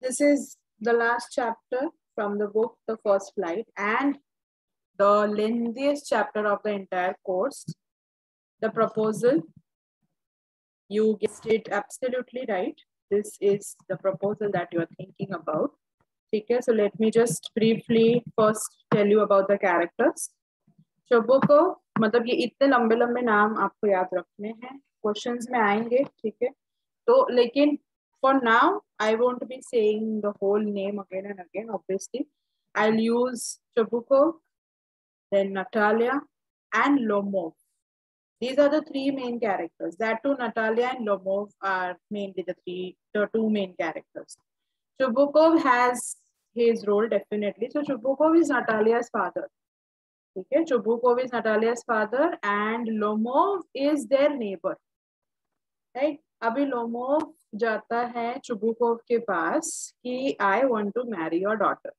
This is the last chapter from the book, The First Flight, and the lengthiest chapter of the entire course, the proposal. You guessed it absolutely right. This is the proposal that you are thinking about. Okay, so let me just briefly first tell you about the characters. Chubukov, मतलब ये इतने लंबे लंबे नाम आपको याद रखने हैं, क्वेश्चंस में आएंगे, ठीक है? तो लेकिन for now, I won't be saying the whole name again and again. Obviously, I'll use Chubukov, then Natalia, and Lomov. These are the three main characters. That too, Natalia and Lomov are mainly the two main characters. Chubukov has his role definitely. So Chubukov is Natalia's father. Okay, Chubukov is Natalia's father, and Lomov is their neighbor. Right? अभी Lomov जाता है Chubukov के पास कि I want to marry your daughter.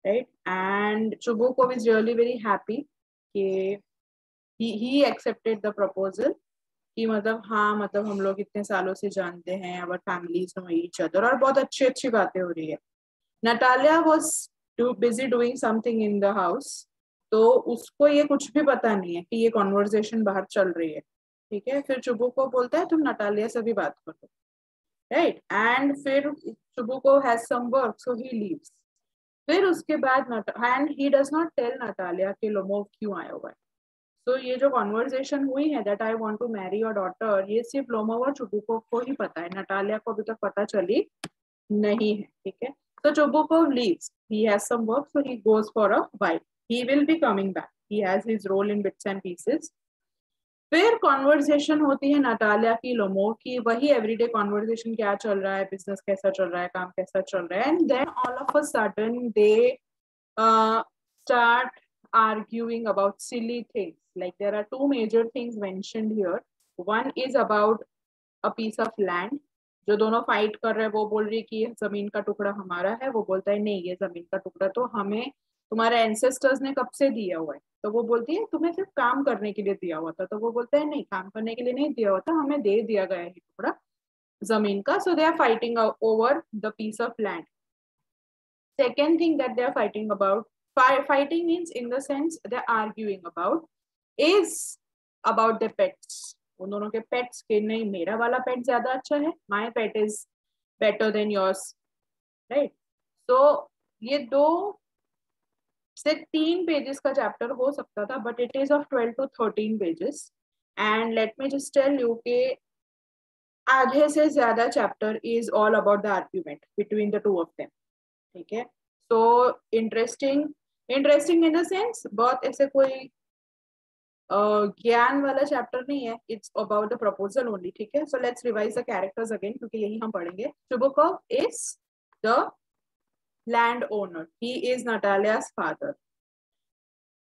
Right? And Chubukov is really very happy कि he accepted the proposal कि मतलब हाँ, मतलब हम लोग इतने सालों से जानते हैं, our families know each other, और बहुत अच्छी अच्छी बातें हो रही है. Natalia was too busy doing something in the house, तो उसको ये कुछ भी पता नहीं है कि ये कॉन्वर्सेशन बाहर चल रही है. ठीक है, फिर चुबुको बोलता है तुम नटालिया से भी बात करो, राइट? एंड फिर Chubukov has some work, so he leaves. फिर उसके बाद and he does not tell Natalia कि लोमोव क्यों आया हुआ है. तो ये जो कॉन्वर्सेशन हुई है that I want to marry your daughter, ये सिर्फ लोमोव और चुबुको को ही पता है, नटालिया को अभी तक पता चली नहीं है. ठीक है, so Chubukov leaves. He has some work, so he goes for a while. He will be coming back. He has his role in bits and pieces. फिर कॉन्वर्सेशन होती है नटालिया की लोमोव की, वही एवरीडे कॉन्वर्सेशन, क्या चल रहा है, बिजनेस कैसा चल रहा है, काम कैसा चल रहा है. And then all of a sudden they start arguing about silly things. Like there are two major things mentioned here. One is about a piece of land. जो दोनों फाइट कर रहे हैं, वो बोल रही है कि जमीन का टुकड़ा हमारा है, वो बोलता है नहीं, ये जमीन का टुकड़ा तो हमें तुम्हारे एंसेस्टर्स ने कब से दिया हुआ है. तो वो बोलती है तुम्हें सिर्फ काम करने के लिए दिया हुआ था. तो वो बोलता है नहीं, काम करने के लिए नहीं दिया हुआ था, हमें दे दिया गया है टुकड़ा जमीन का. So they are fighting over the piece of land. Second thing that they are fighting about, fighting means in the sense they're arguing about, is about the pets. उन दोनों के पेट्स के, नहीं मेरा वाला पेट ज्यादा अच्छा है, my pet is better than yours, right? तो ये 2 से 3 पेजेस का चैप्टर हो सकता था, but it is of 12 to 13 pages. And let me just tell you के आधे से ज्यादा chapter is all about the argument between the two of them. ठीक है, तो इंटरेस्टिंग इन द सेंस बहुत ऐसे कोई ज्ञान वाला चैप्टर नहीं है. It's about the proposal only. ठीक है, so let's revise the characters again, क्योंकि यही हम पढ़ेंगे. Chubukov is the land owner, he is Natalia's father,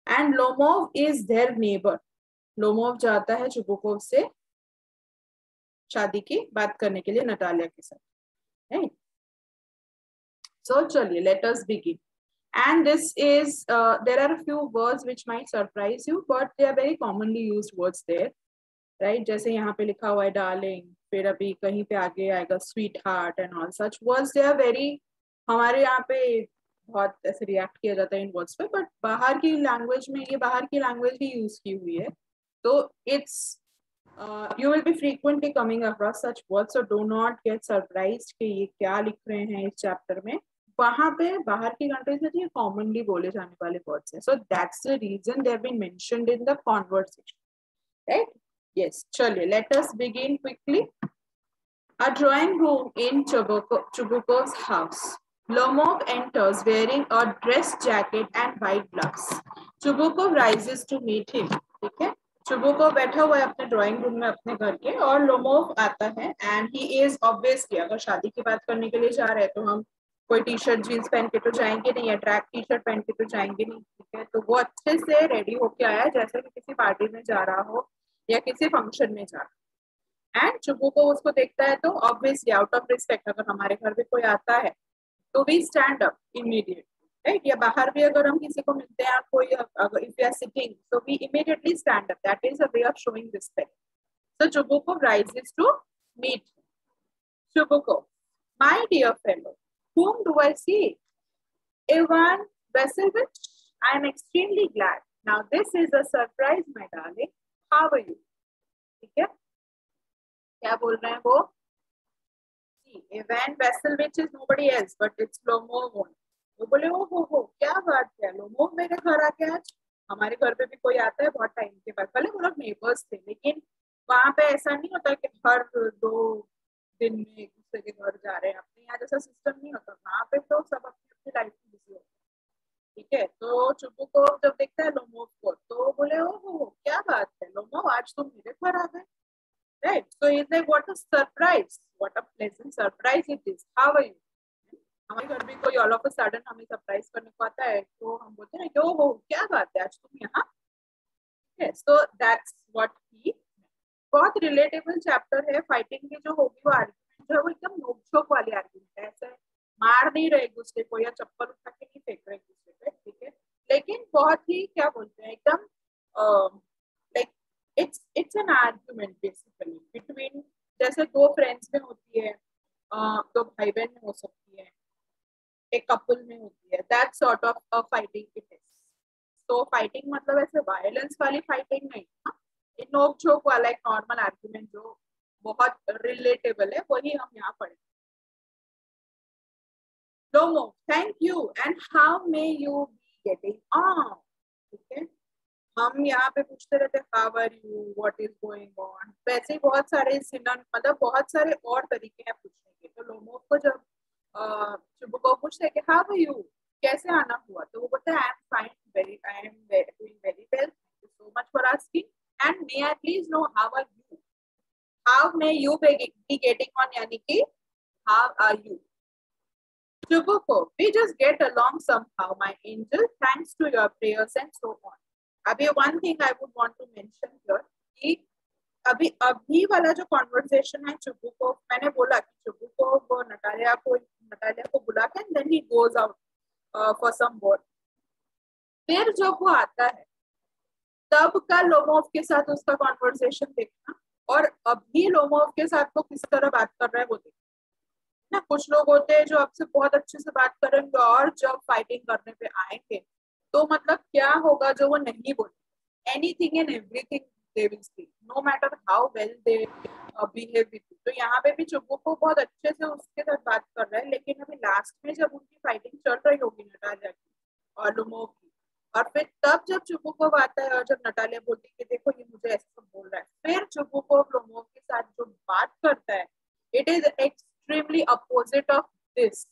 and Lomov is their neighbour. Lomov जाता है चुबुकोव से शादी की बात करने के लिए नटालिया के साथ, राइट? सो चलिए, let us begin. And this is, there are a few words which might surprise you, but they are very commonly used words there, right? जैसे यहाँ पे लिखा हुआ है darling, फिर अभी कहीं पे आगे आएगा sweetheart and all such words. They are very, हमारे यहाँ पे बहुत ऐसे react किया जाता है इन words पे, but बाहर की language में ये बाहर की language ही use की हुई है. तो it's you will be frequently coming across such words, so do not get surprised कि ये क्या लिख रहे हैं इस chapter में. वहां पे बाहर की कंट्रीज में ये कॉमनली बोले जाने वाले वर्ड्स हैं. So that's the reason they have been mentioned in the conversation, right? Yes, चलिए, let us begin quickly. A drawing room in Chubukov's house. Lomov enters wearing a dress jacket and white gloves. Chubukov rises to meet him. ठीक है, Chubukov बैठा हुआ है अपने drawing room में अपने घर के, और लोमोव आता है. एंड ही इज ऑब्वियसली, अगर शादी की बात करने के लिए जा रहे हैं तो हम कोई टी शर्ट जीन्स पहन के तो जाएंगे नहीं, या ट्रैक टी शर्ट पहन के तो जाएंगे नहीं. ठीक है, तो वो अच्छे से रेडी होके आया जैसे कि किसी पार्टी में जा रहा हो या किसी फंक्शन में जा रहा हो. एंड चुबुकोव उसको देखता है तो ऑब्वियसली आउट ऑफ रिस्पेक्ट, अगर हमारे घर में कोई आता है तो we stand up immediately. Right? या बाहर भी अगर हम किसी को मिलते हैं, कोई अगर if you are sitting, so we immediately stand up, that is a way of showing respect. So Chubukov rises to meet him. Chubukov, my dear fellow, whom do I see? Ivan Vasilevich, I am extremely glad. Now this is a surprise, my darling. How are you? ठीक है? क्या बोल रहे हैं वो? Ivan Vasilevich is nobody else, but it's Lomov. वो बोले ओ हो क्या बात है, लोमोव मेरे घर आ गया आज. हमारे घर पे भी कोई आता है बहुत टाइम के बाद, भले वो लोग नेबर्स थे, लेकिन वहां पे ऐसा नहीं होता कि हर 2 दिन में एक दूसरे के घर जा रहे हैं. अपने यहाँ जैसा सिस्टम नहीं होता, वहां पे तो सब अपनी अपनी लाइफ में बिजी होते हैं. ठीक है, तो चुब्बू को जब देखता है लोमोव को, तो बोले ओ हो क्या बात है लोमोव, आज तुम मेरे घर आ गए. Right, so is like what a surprise, what a pleasant surprise it is. How are you? हमारे घर भी कोई ऑल ऑफ अ सडन हमें सरप्राइज करने को आता है, तो हम बोलते हैं यो हो क्या बात है आज तुम यहाँ. So that's what he. बहुत रिलेटेबल चैप्टर है. फाइटिंग की जो होगी वो आर्ग्यूमेंट जो है वो एकदम नोकझोंक वाली आर्ग्यूमेंट है. ऐसे मार नहीं रहे एक दूसरे को या चप्पल उठा के नहीं फेंक रहे एक दूसरे पे. ठीक है, लेकिन बहुत ही क्या बोलते हैं एकदम like it's an argument basically between, जैसे 2 फ्रेंड्स में होती है, 2 भाई बहन में हो सकती है, एक कपल में होती है. That sort of fighting it is. तो फाइटिंग मतलब ऐसे वायलेंस वाली फाइटिंग नहीं, नोक झोंक वाला एक नॉर्मल आर्ग्यूमेंट जो बहुत रिलेटेबल है, वही हम यहाँ पढ़ेंगे. Lomov, thank you and how may you be getting on. ठीक है, हम यहाँ पे पूछते रहते हैं how are you, what is going on. वैसे ही बहुत सारे सिनन मतलब बहुत सारे और तरीके हैं पूछने के. तो लोमो को जब चुब्बू को पूछते हैं कि हाउ आर यू, कैसे आना हुआ, तो वो बोलते हैं I am fine, very I am doing very well, thank you so much for asking and may I please know how are you. How may you be getting on यानी कि how are you. चुब्बू को we just get along somehow my angel thanks to your prayers and so on. अभी one thing I would want to mention here कि अभी वाला जो conversation है चुब्बू को, मैंने बोला कि चुब्बू को वो नटालिया को बुला के then he goes out for some work. फिर जब वो आता है तब का लोमोव के साथ उसका कॉन्वर्सेशन देखना, और अभी लोमोव के साथ वो किस तरह बात कर रहा है वो देखना ना. कुछ लोग होते हैं जो आपसे बहुत अच्छे से बात करेंगे और जब फाइटिंग करने पे आएंगे तो मतलब क्या होगा जो वो नहीं बोले. Anything and everything they will speak, no matter how well they behave with you. तो यहाँ पे भी चुब्बू को बहुत अच्छे से उसके साथ बात कर रहा है, लेकिन अभी लास्ट में जब उनकी फाइटिंग चल रही होगी नटालिया की और लोमोव की, और फिर तब जब चुब्बू को आता है और जब नटालिया बोलती है कि देखो ये मुझे ऐसा सब बोल रहा है, फिर चुब्बू को लोमोव के साथ जो बात करता है, it is extremely opposite of this,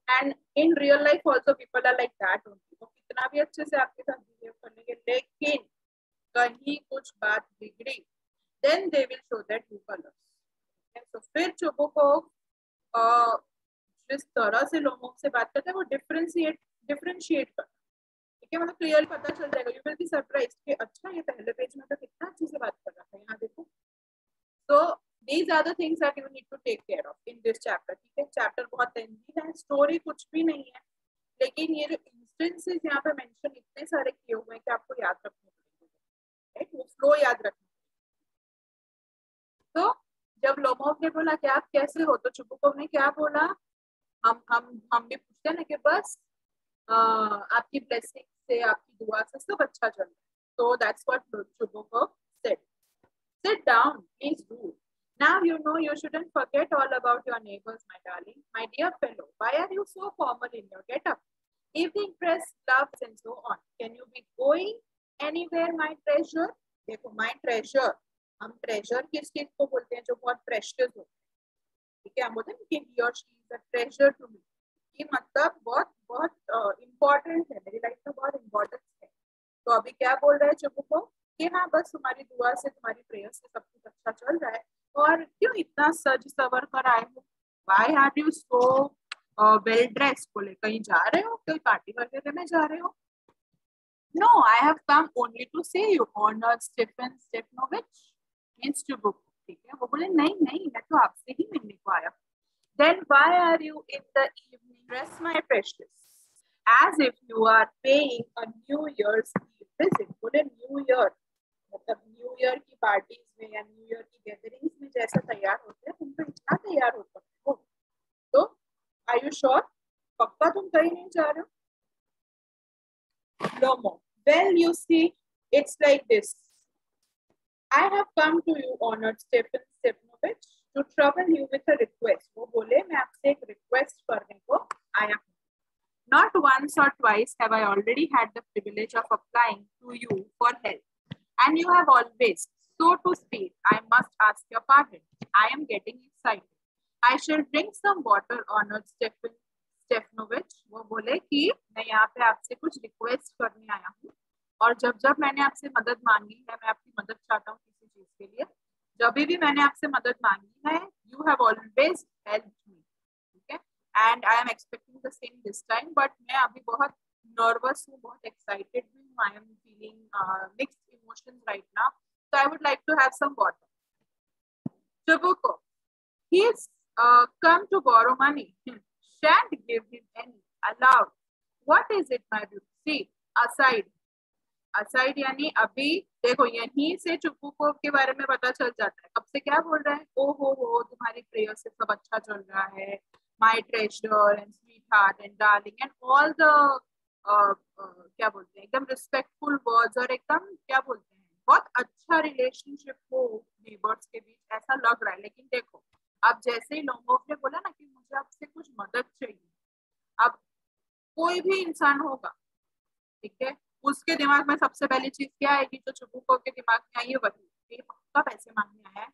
and in real life also people are like that only. तो कितना भी अच्छे से आपके साथ बिहेव करेंगे, लेकिन कहीं कुछ बात बिगड़ी then they will show that true colors. तो फिर चुब्बू को जिस तरह से लोगों से बात करते हैं वो डिफरेंशिएट करता है. ठीक है, मतलब क्लियर पता चल जाएगा. यू विल बी सरप्राइज्ड कि अच्छा ये पहले पेज में तो कितना अच्छे से बात कर रहा था, यहाँ देखो. So these are the things that you need to take care of in this chapter. ठीक है, चैप्टर बहुत लेंथी है, स्टोरी कुछ भी नहीं है, लेकिन ये जो इंस्टेंसेस यहाँ पे मेंशन इतने सारे किए हुए हैं कि आपको याद रखने पड़ेंगे. राइट, वो फ्लो याद रखना. तो जब लोमोव ने बोला कि आप कैसे हो, तो चुब्बुकोव ने क्या बोला, हम भी पूछते हैं ना कि बस आपकी ब्लेसिंग से, आपकी दुआ से सब अच्छा चल रहा है. तो that's what Chubukov said. Sit down, please do. Now you know you shouldn't forget all about your neighbors, my darling. My dear fellow, why are you so formal in your get-up? Evening press, gloves and so on. Can you be going anywhere, my treasure? देखो, my treasure, हम treasure किस चीज को बोलते हैं जो बहुत precious होते हैं. ठीक है, हम बोलते हैं कि he or she is a treasure to me. ये मतलब बहुत बहुत important है, मेरी लाइफ में बहुत important है. तो अभी क्या बोल रहा है चुब्बू को कि हाँ बस तुम्हारी दुआ से, तुम्हारी प्रेयर से सब कुछ अच्छा चल रहा है, और क्यों इतना सज सवर कर आए हो. Why are you so well dressed? बोले कहीं जा रहे हो, कोई पार्टी वगैरह में जा रहे हो. No, I have come only to see you, Honor Stephen Stepanovich. Means चुब्बू. ठीक है, वो बोले नहीं नहीं मैं तो आपसे ही मिलने को आया. Then why are you in the evening dress, my precious? as if you are paying a New Year's Eve visit. बोले न्यू ईयर मतलब न्यू ईयर की पार्टीज में या न्यू ईयर की गैदरिंग्स में जैसा तैयार होते हैं तुम तो इतना तैयार होते हो. तो आर यू श्योर? पक्का तुम कहीं नहीं जा रहे हो? Lomo. Well, you see, it's like this. I have come to you, honored Stefan Stepanovich, to trouble you with a request. वो बोले मैं आपसे एक request करने को आया हूँ. Not once or twice have I already had the privilege of applying to you for help, and you have always, so to speak, I must ask your pardon. I am getting excited. I shall drink some water, honored Stefan Stepanovich. वो बोले कि मैं यहाँ पे आपसे कुछ request करने आया हूँ और जब जब मैंने आपसे मदद मांगी है, मैं आपकी मदद चाहता हूँ किसी चीज के लिए, जब भी मैंने आपसे मदद मांगी है, you have always helped me. ठीक है, and I am expecting the same this time, but मैं अभी बहुत नर्वस हूँ, बहुत एक्साइटेड भी हूँ. I am feeling mixed emotions right now, so I would like to have some water. Chabuko, he's come to borrow money. Shan't give him any. Allowed. What is it, my beauty? See, aside. Aside यानी अभी देखो यहीं से चुप्पू के बारे में पता चल जाता है. कब से क्या बोल रहा है? ओ हो तुम्हारी प्रेयर से सब अच्छा चल रहा है. My treasure and sweet heart and darling and all the क्या बोलते हैं एकदम रिस्पेक्टफुल वर्ड्स और एकदम क्या बोलते हैं बहुत अच्छा रिलेशनशिप हो नेबर्स के बीच ऐसा लग रहा है. लेकिन देखो अब जैसे ही लोमोव ने बोला ना कि मुझे आपसे कुछ मदद चाहिए, अब कोई भी इंसान होगा, ठीक है, उसके दिमाग में सबसे पहली चीज क्या आएगी? जो चुबुको के दिमाग में आई है वही, ये पक्का पैसे मांगने आया है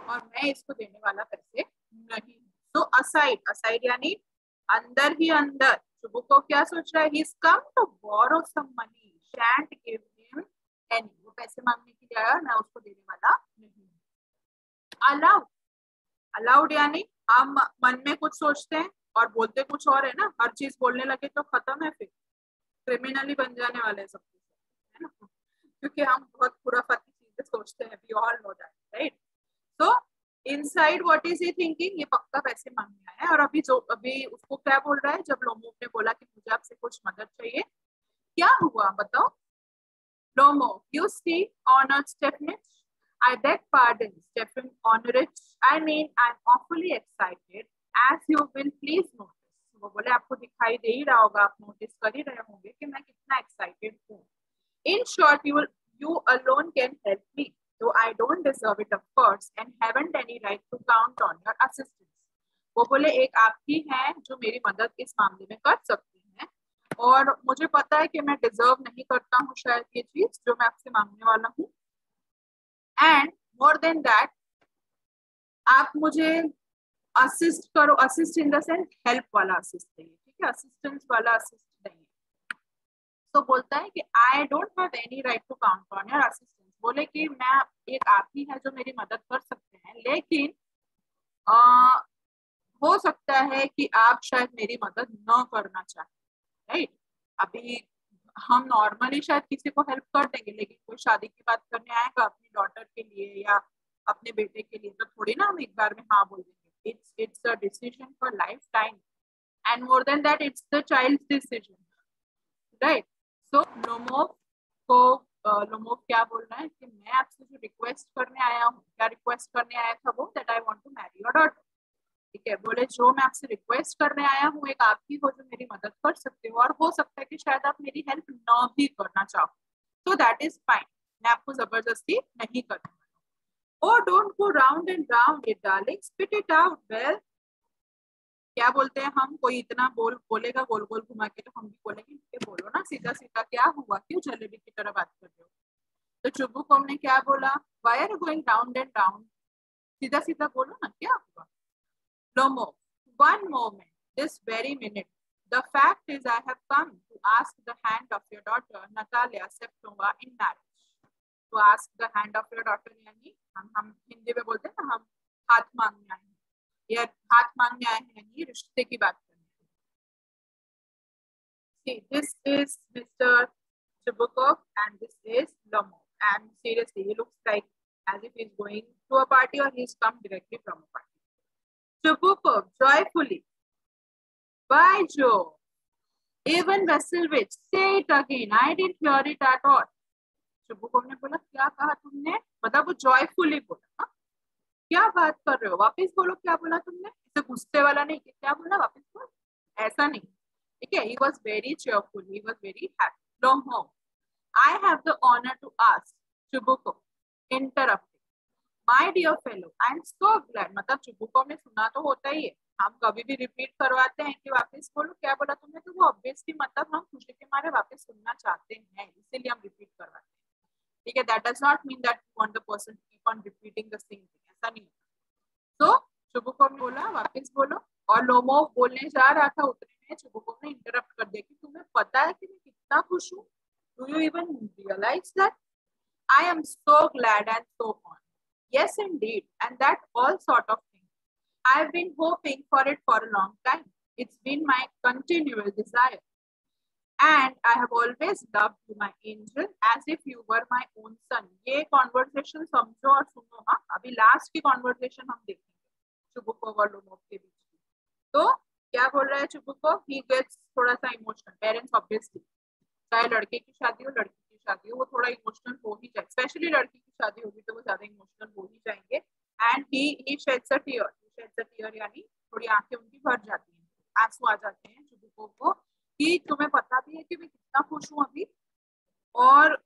और मैं इसको देने वाला पैसे नहीं. तो असाइड यानी अंदर ही अंदर चुबुको क्या सोच रहा है? He is come to borrow some money, shan't give him any. वो पैसे मांगने के लिए आया, मैं उसको देने वाला नहीं. अलाउड यानी हम मन में कुछ सोचते हैं और बोलते कुछ और है ना. हर चीज बोलने लगे तो खत्म है, फिर क्रिमिनली बन जाने वाले सब कुछ है ना, क्योंकि हम बहुत खुराफाती चीजें सोचते हैं. We all know that, right? So inside what is he thinking? ये पक्का पैसे मांगने आया है. और अभी उसको क्या बोल रहा है? जब लोमोव ने बोला कि मुझे आपसे कुछ मदद चाहिए, क्या हुआ बताओ? Lomo, you see, honored Stefanich, I beg pardon, Stefan Honorich. I mean, I'm awfully excited, as you will please notice. वो बोले आपको दिखाई दे ही रहा होगा, आप नोटिस कर ही रहे होंगे कि मैं कितना एक्साइटेड हूँ. In short, you alone can help me, though I don't deserve it, of course, and haven't any right to count on your assistance. वो बोले एक आप ही हैं जो मेरी मदद इस मामले में कर सकती हैं और मुझे पता है कि मैं डिजर्व नहीं करता हूँ शायद ये चीज जो मैं आपसे मांगने वाला हूँ. एंड मोर देन दैट आप मुझे असिस्ट करो. Assist in the sense help वाला असिस्ट नहीं, ठीक है, असिस्टेंस वाला असिस्ट नहीं. तो बोलता है कि I don't have any right to count on your assistance. बोले कि मैं एक आप ही है जो मेरी मदद कर सकते हैं, लेकिन हो सकता है कि आप शायद मेरी मदद न करना चाहें, राइट? अभी हम नॉर्मली शायद किसी को हेल्प कर देंगे, लेकिन कोई शादी की बात करने आएगा अपनी डॉटर के लिए या अपने बेटे के लिए तो थोड़ी ना हम एक बार में हाँ बोल देंगे. It's a decision for life time and more than that it's the child's decision, right? So Lomov क्या बोल रहा है कि मैं आपसे जो रिक्वेस्ट करने आया हूँ, क्या रिक्वेस्ट करने आया था वो? That I want to marry your daughter. ठीक है, बोले जो मैं आपसे रिक्वेस्ट करने आया हूँ एक आप ही हो जो मेरी मदद कर सकते हो और हो सकता है कि शायद आप मेरी हेल्प न भी करना चाहो, तो दैट इज फाइन. मैं आपको जबरदस्ती नहीं करने वाला. Oh, don't go round and round it, darling. Spit it out. Well, क्या बोलते हैं हम? कोई इतना बोलेगा गोल गोल घुमा के तो हम भी बोलेंगे ये बोलो ना सीधा सीधा, क्या हुआ, क्यों जलेबी की तरह बात कर रहे हो? तो चुबुको ने क्या बोला? Why are you going round and round? सीधा सीधा बोलो ना, क्या हुआ? Lomo, one moment, this very minute. The fact is, I have come to ask the hand of your daughter, Natalia Septova, in marriage. To ask the hand of your daughter यानी हम हिंदी में बोलते हैं ना, हम हाथ मांगने आए हैं, या हाथ मांगने आए हैं यानी रिश्ते की बात करने. See, this is Mr. Chibukov and this is Lomo. And seriously, he looks like as if he's going to a party or he's come directly from a party. Chibukov joyfully, by Joe, Ivan Vasilevich, say it again. I didn't hear it at all. Chubukov ने बोला क्या कहा तुमने, मतलब वो joyfully बोला, हाँ? क्या बात कर रहे हो, वापस बोलो क्या बोला तुमने, इसे गुस्से वाला नहीं कि क्या बोला वापस बोलो, ऐसा नहीं, ठीक है. He was very cheerful, he was very happy. Long home. I have the honor to ask. Chubukov interrupted. My dear fellow, I am so glad. मतलब चुबुकोव ने सुना तो होता ही है, हम कभी भी रिपीट करवाते हैं कि वापस बोलो क्या बोला तुमने, तो वो ऑब्वियसली मतलब हम खुशी के मारे वापस सुनना चाहते हैं, इसीलिए हम रिपीट करवाते हैं. ठीक है. That does not mean that we want the person to keep on repeating the same thing, ऐसा नहीं होता. तो चुबुकोव ने बोला वापस बोलो, और लोमोव बोलने जा रहा था उतने में चुबुकोव ने इंटरप्ट कर दिया कि तुम्हें पता है कि मैं कितना खुश हूँ, do you even realise that, I am so glad and so on. Yes, indeed, and that all sort of thing. I've been hoping for it for a long time. It's been my continual desire. And I have always loved you, my angel, as if you were my own son. ये conversation समझो और सुनो. हाँ, अभी last की conversation हम देखेंगे Chubukov और लोमोव के बीच में. तो क्या बोल रहा है चुबुकोव? He gets थोड़ा सा emotional. Parents obviously, चाहे लड़के की शादी हो लड़की की शादी हो, वो थोड़ा इमोशनल हो ही जाए. स्पेशली लड़की की शादी होगी तो वो ज्यादा इमोशनल हो ही जाएंगे. And he sheds a tear. Sheds a tear यानी थोड़ी आंखें उनकी भर जाती हैं, आंसू आ जाते हैं चुबुकोव को कि तुम्हें पता भी है कि मैं कितना खुश हूँ अभी, और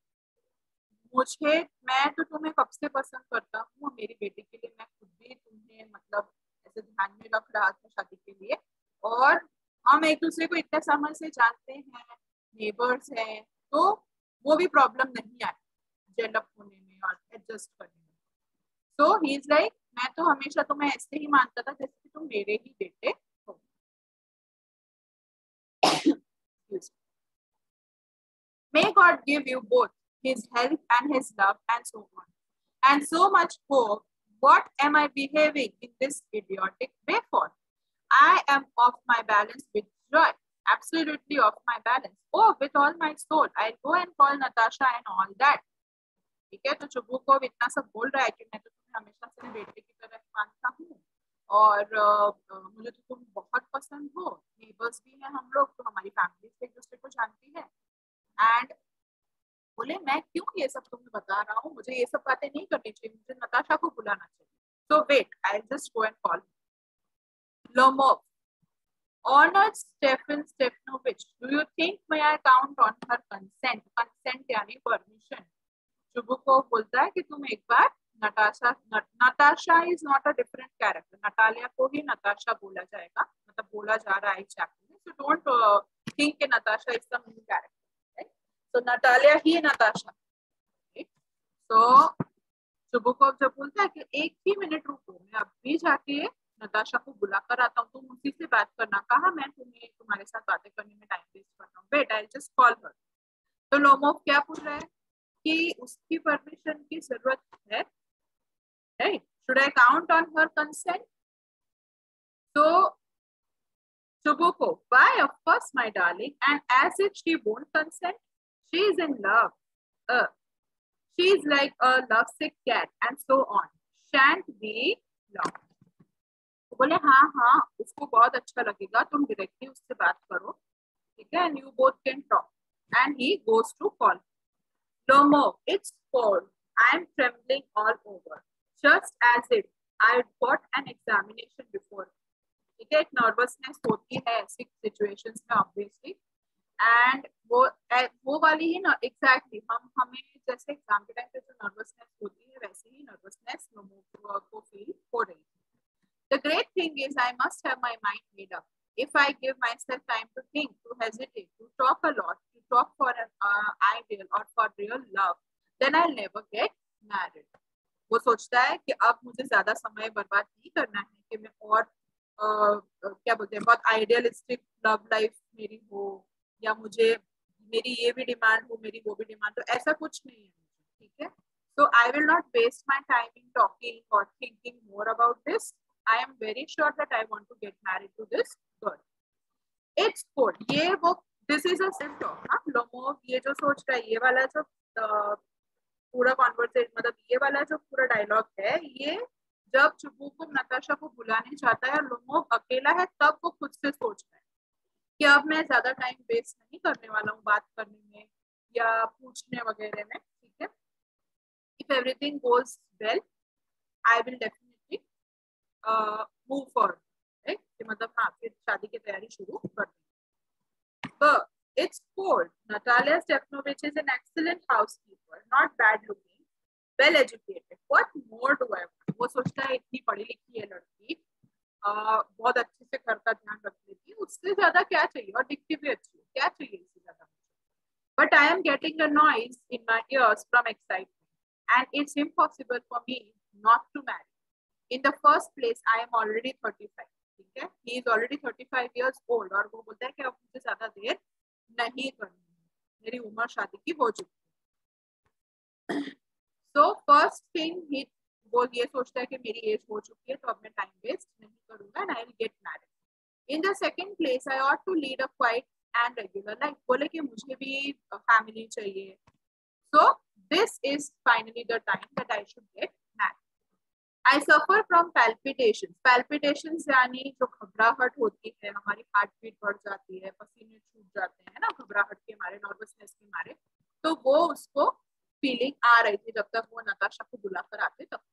मुझे, मैं तो तुम्हें कब से पसंद करता हूँ, मेरी बेटी के लिए मैं खुद भी तुम्हें मतलब ऐसे ध्यान में रख रहा था शादी के लिए, और हम एक दूसरे को इतने समय से जानते हैं, नेबर्स हैं, तो वो भी प्रॉब्लम नहीं आए जेलअप होने में और एडजस्ट करने में. सो ही इज लाइक, मैं तो हमेशा तुम्हें ऐसे ही मानता था जैसे कि तुम मेरे ही बेटे हो. May God give you both his health and his love and so on. And so much hope. What am I behaving in this idiotic way for? I am off my balance with joy. Absolutely off my balance. Oh, with all my soul. I'll go and call Natasha and all that. ठीक है. तो Chubukov इतना सब बोल रहा है कि मैं तो तुम्हें हमेशा से बेटे की तरह मानता हूँ, और मुझे तो तुम बहुत पसंद हो, नेबर्स भी हैं हम लोग, तो हमारी फैमिली एक दूसरे को जानती है. एंड बोले मैं क्यों ये सब तुम्हें बता रहा हूँ, मुझे ये सब बातें नहीं करनी चाहिए, मुझे नताशा को बुलाना चाहिए. So wait, I'll just go and call Lomov. Honored Stefan Stefanovich, do you think may I count on her consent? Consent यानी permission. चुबुकोव बोलता है कि तुम एक बार Natasha is not a different character, Natalia को ही नताशा बोला जाएगा, मतलब बोला जा रहा है इस चैप्टर में. सो डोंट थिंक कि Natasha is some new character. So Natalia ही नताशा. तो चुबुकोव जब बोलता है कि एक ही मिनट रुको, मैं अभी जाके नताशा को बुला कर आता हूँ, तुम उसी से बात करना, कहा मैं तुम्हें तुम्हारे साथ बातें करने में टाइम वेस्ट कर रहा हूँ, wait I just call her. तो लोमोव क्या पूछ रहा है कि उसकी परमिशन की जरूरत है, right? Should I count on her consent? तो Chubukov, why of course my darling, and as if she won't consent, she is in love. She is like a lovesick cat and so on. Shan't be long. तो बोले हाँ हाँ उसको बहुत अच्छा लगेगा, तुम डायरेक्टली उससे बात करो, ठीक है, and you both can talk. And he goes to call. Lomov, it's cold. I am trembling all over, just as if I got an examination before. ठीक है, एक नर्वसनेस होती है ऐसी सिचुएशंस में ऑब्वियसली, एंड वो वाली ही ना एग्जैक्टली हमें जैसे एग्जाम के टाइम पे जो नर्वसनेस होती है वैसे ही नर्वसनेस लोमोव को फील हो रही है. The great thing is I must have my mind made up. If I give myself time to think, to hesitate, to talk a lot, to talk for an ideal or for real love, then I'll never get married. वो सोचता है कि अब मुझे ज्यादा समय बर्बाद नहीं करना है कि मैं और क्या बोलते हैं बहुत आइडियलिस्टिक लव लाइफ मेरी हो, या मुझे मेरी ये भी डिमांड हो मेरी वो भी डिमांड, तो ऐसा कुछ नहीं है. ठीक है. So I will not waste my time in talking or thinking more about this. I am very sure that I want to get married to this girl. It's good. ये वो this is a self talk. हाँ, Lomov ये जो सोच रहा है, ये वाला जो पूरा कॉन्वर्सेशन, मतलब ये वाला जो पूरा डायलॉग है, ये जब चुबुकोव नताशा को बुलाने चाहता है और लोमोव अकेला है तब वो खुद से सोच रहा है. कि अब मैं ज्यादा टाइम वेस्ट नहीं करने वाला हूँ बात करने में या पूछने वगैरह में, ठीक है. If everything goes well I will definitely move forward, right. मतलब हाँ, फिर शादी की तैयारी शुरू कर देंगे. But it's cold. Natalia Stefanovic is an excellent housekeeper, not bad looking, well educated. What more do I want? वो सोचता है इतनी पढ़ी लिखी है लड़की, बहुत अच्छे से घर का ध्यान रख लेती है, उससे ज्यादा क्या चाहिए, और दिखती भी अच्छी है, क्या चाहिए इससे ज्यादा. But I am getting a noise in my ears from excitement, and it's impossible for me not to marry. In the first place, I am already 35. ठीक है, he is already 35 years old, और वो बोलता है कि अब मुझे ज्यादा देर नहीं करनी है, मेरी उम्र शादी की हो चुकी है. So first thing वो ये सोचता है कि मेरी एज हो चुकी है, तो अब मैं टाइम वेस्ट नहीं करूंगा, and I will get married. In the second place, I ought to lead a quiet and regular life. बोले कि मुझे भी फैमिली चाहिए. So this is finally the time that I should get married. I suffer from palpitations. Palpitations यानी जो घबराहट होती है, हमारी हार्ट बीट बढ़ जाती है, पसीने छूट जाते हैं ना घबराहट के मारे, नर्वसनेस के मारे. तो वो उसको फीलिंग आ रही थी जब तक वो नताशा को बुलाकर आते तब.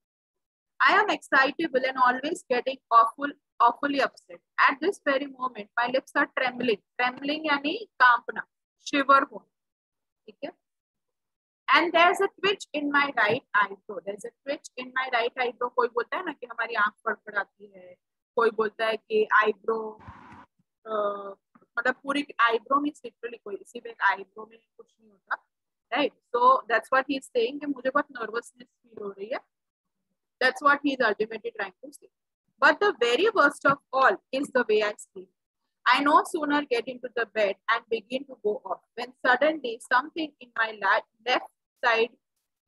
I am excitable and always getting awfully upset. At this very moment, my lips are trembling. Trembling यानी कांपना, shiver होना, ठीक है. And there's a twitch in my right eyebrow. There's a twitch in my right eyebrow. कोई बोलता है ना कि हमारी आंख फड़फड़ाती है, कोई बोलता है कि आईब्रो, मतलब पूरी आईब्रो में लिटरली कोई इसी में आईब्रो में कुछ नहीं होता, right. So that's what he is saying कि मुझे बहुत नर्वसनेस फील हो रही है. That's what he's ultimately trying to say. But the very worst of all is the way I sleep. I no sooner get into the bed and begin to go off when suddenly something in my left side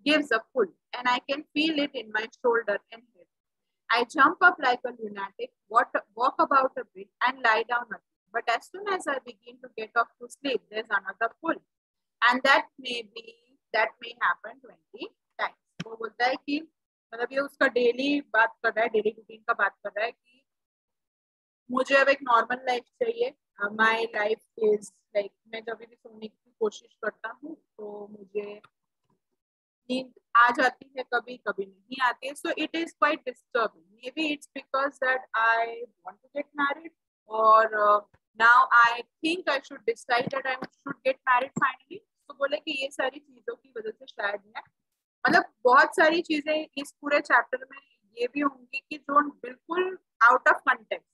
gives a pull, and I can feel it in my shoulder and head. I jump up like a lunatic, walk about a bit, and lie down again. But as soon as I begin to get off to sleep, there's another pull, and that may happen 20 times. वो बोलता है कि मतलब ये उसका daily बात कर रहा है, डेली रूटीन का बात कर रहा है कि मुझे अब एक नॉर्मल लाइफ चाहिए. माय लाइफ इज लाइक, मैं जब भी सोने की कोशिश करता हूँ तो मुझे नींद आ जाती है, कभी कभी नहीं आती है. So it is quite disturbing. Maybe it's because that I want to get married, और now I think I should decide that I should get married finally. तो बोले कि ये सारी चीजों की वजह से शायद मैं, मतलब बहुत सारी चीजें इस पूरे चैप्टर में ये भी होंगी कि जो बिल्कुल आउट ऑफ कंटेक्स्ट,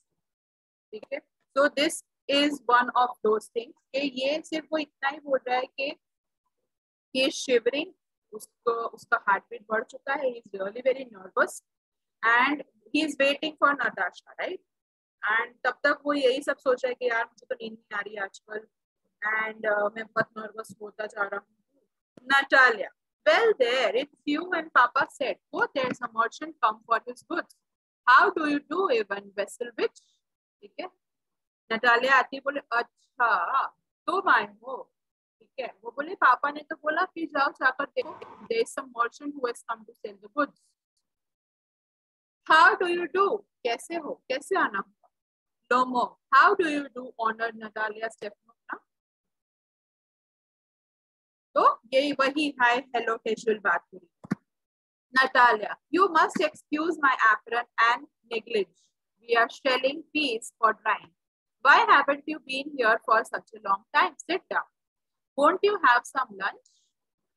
ठीक है. So this is one of those things कि ये सिर्फ वो इतना ही बोल रहा है कि ये शिवरिंग, उसका हार्ट बीट बढ़ चुका है, he is really very nervous and he is waiting for Natasha, right. And तब तक वो यही सब सोच रहा है कि यार मुझे तो नींद नहीं आ रही आजकल, एंड मैं बहुत नर्वस होता जा रहा हूँ. Natalia, well, there, it's you and Papa said. Oh, there's a merchant come for his goods. How do you do, Ivan Vesselvich? ठीक है. नटालिया आती बोले अच्छा तुम आए हो, ठीक है. वो बोले पापा ने तो बोला कि जाओ जाकर देखो, there is some merchant who has come to sell the goods. How do you do? कैसे हो, कैसे आना होगा. Lomo, how do you do, honor Natalia Stefanovna? तो यही वही हाय हेलो कैजुअल बात हुई. Natalia, you must excuse my apron and negligence. We are shelling peas for drying. Why haven't you been here for such a long time? Sit down. Won't you have some lunch?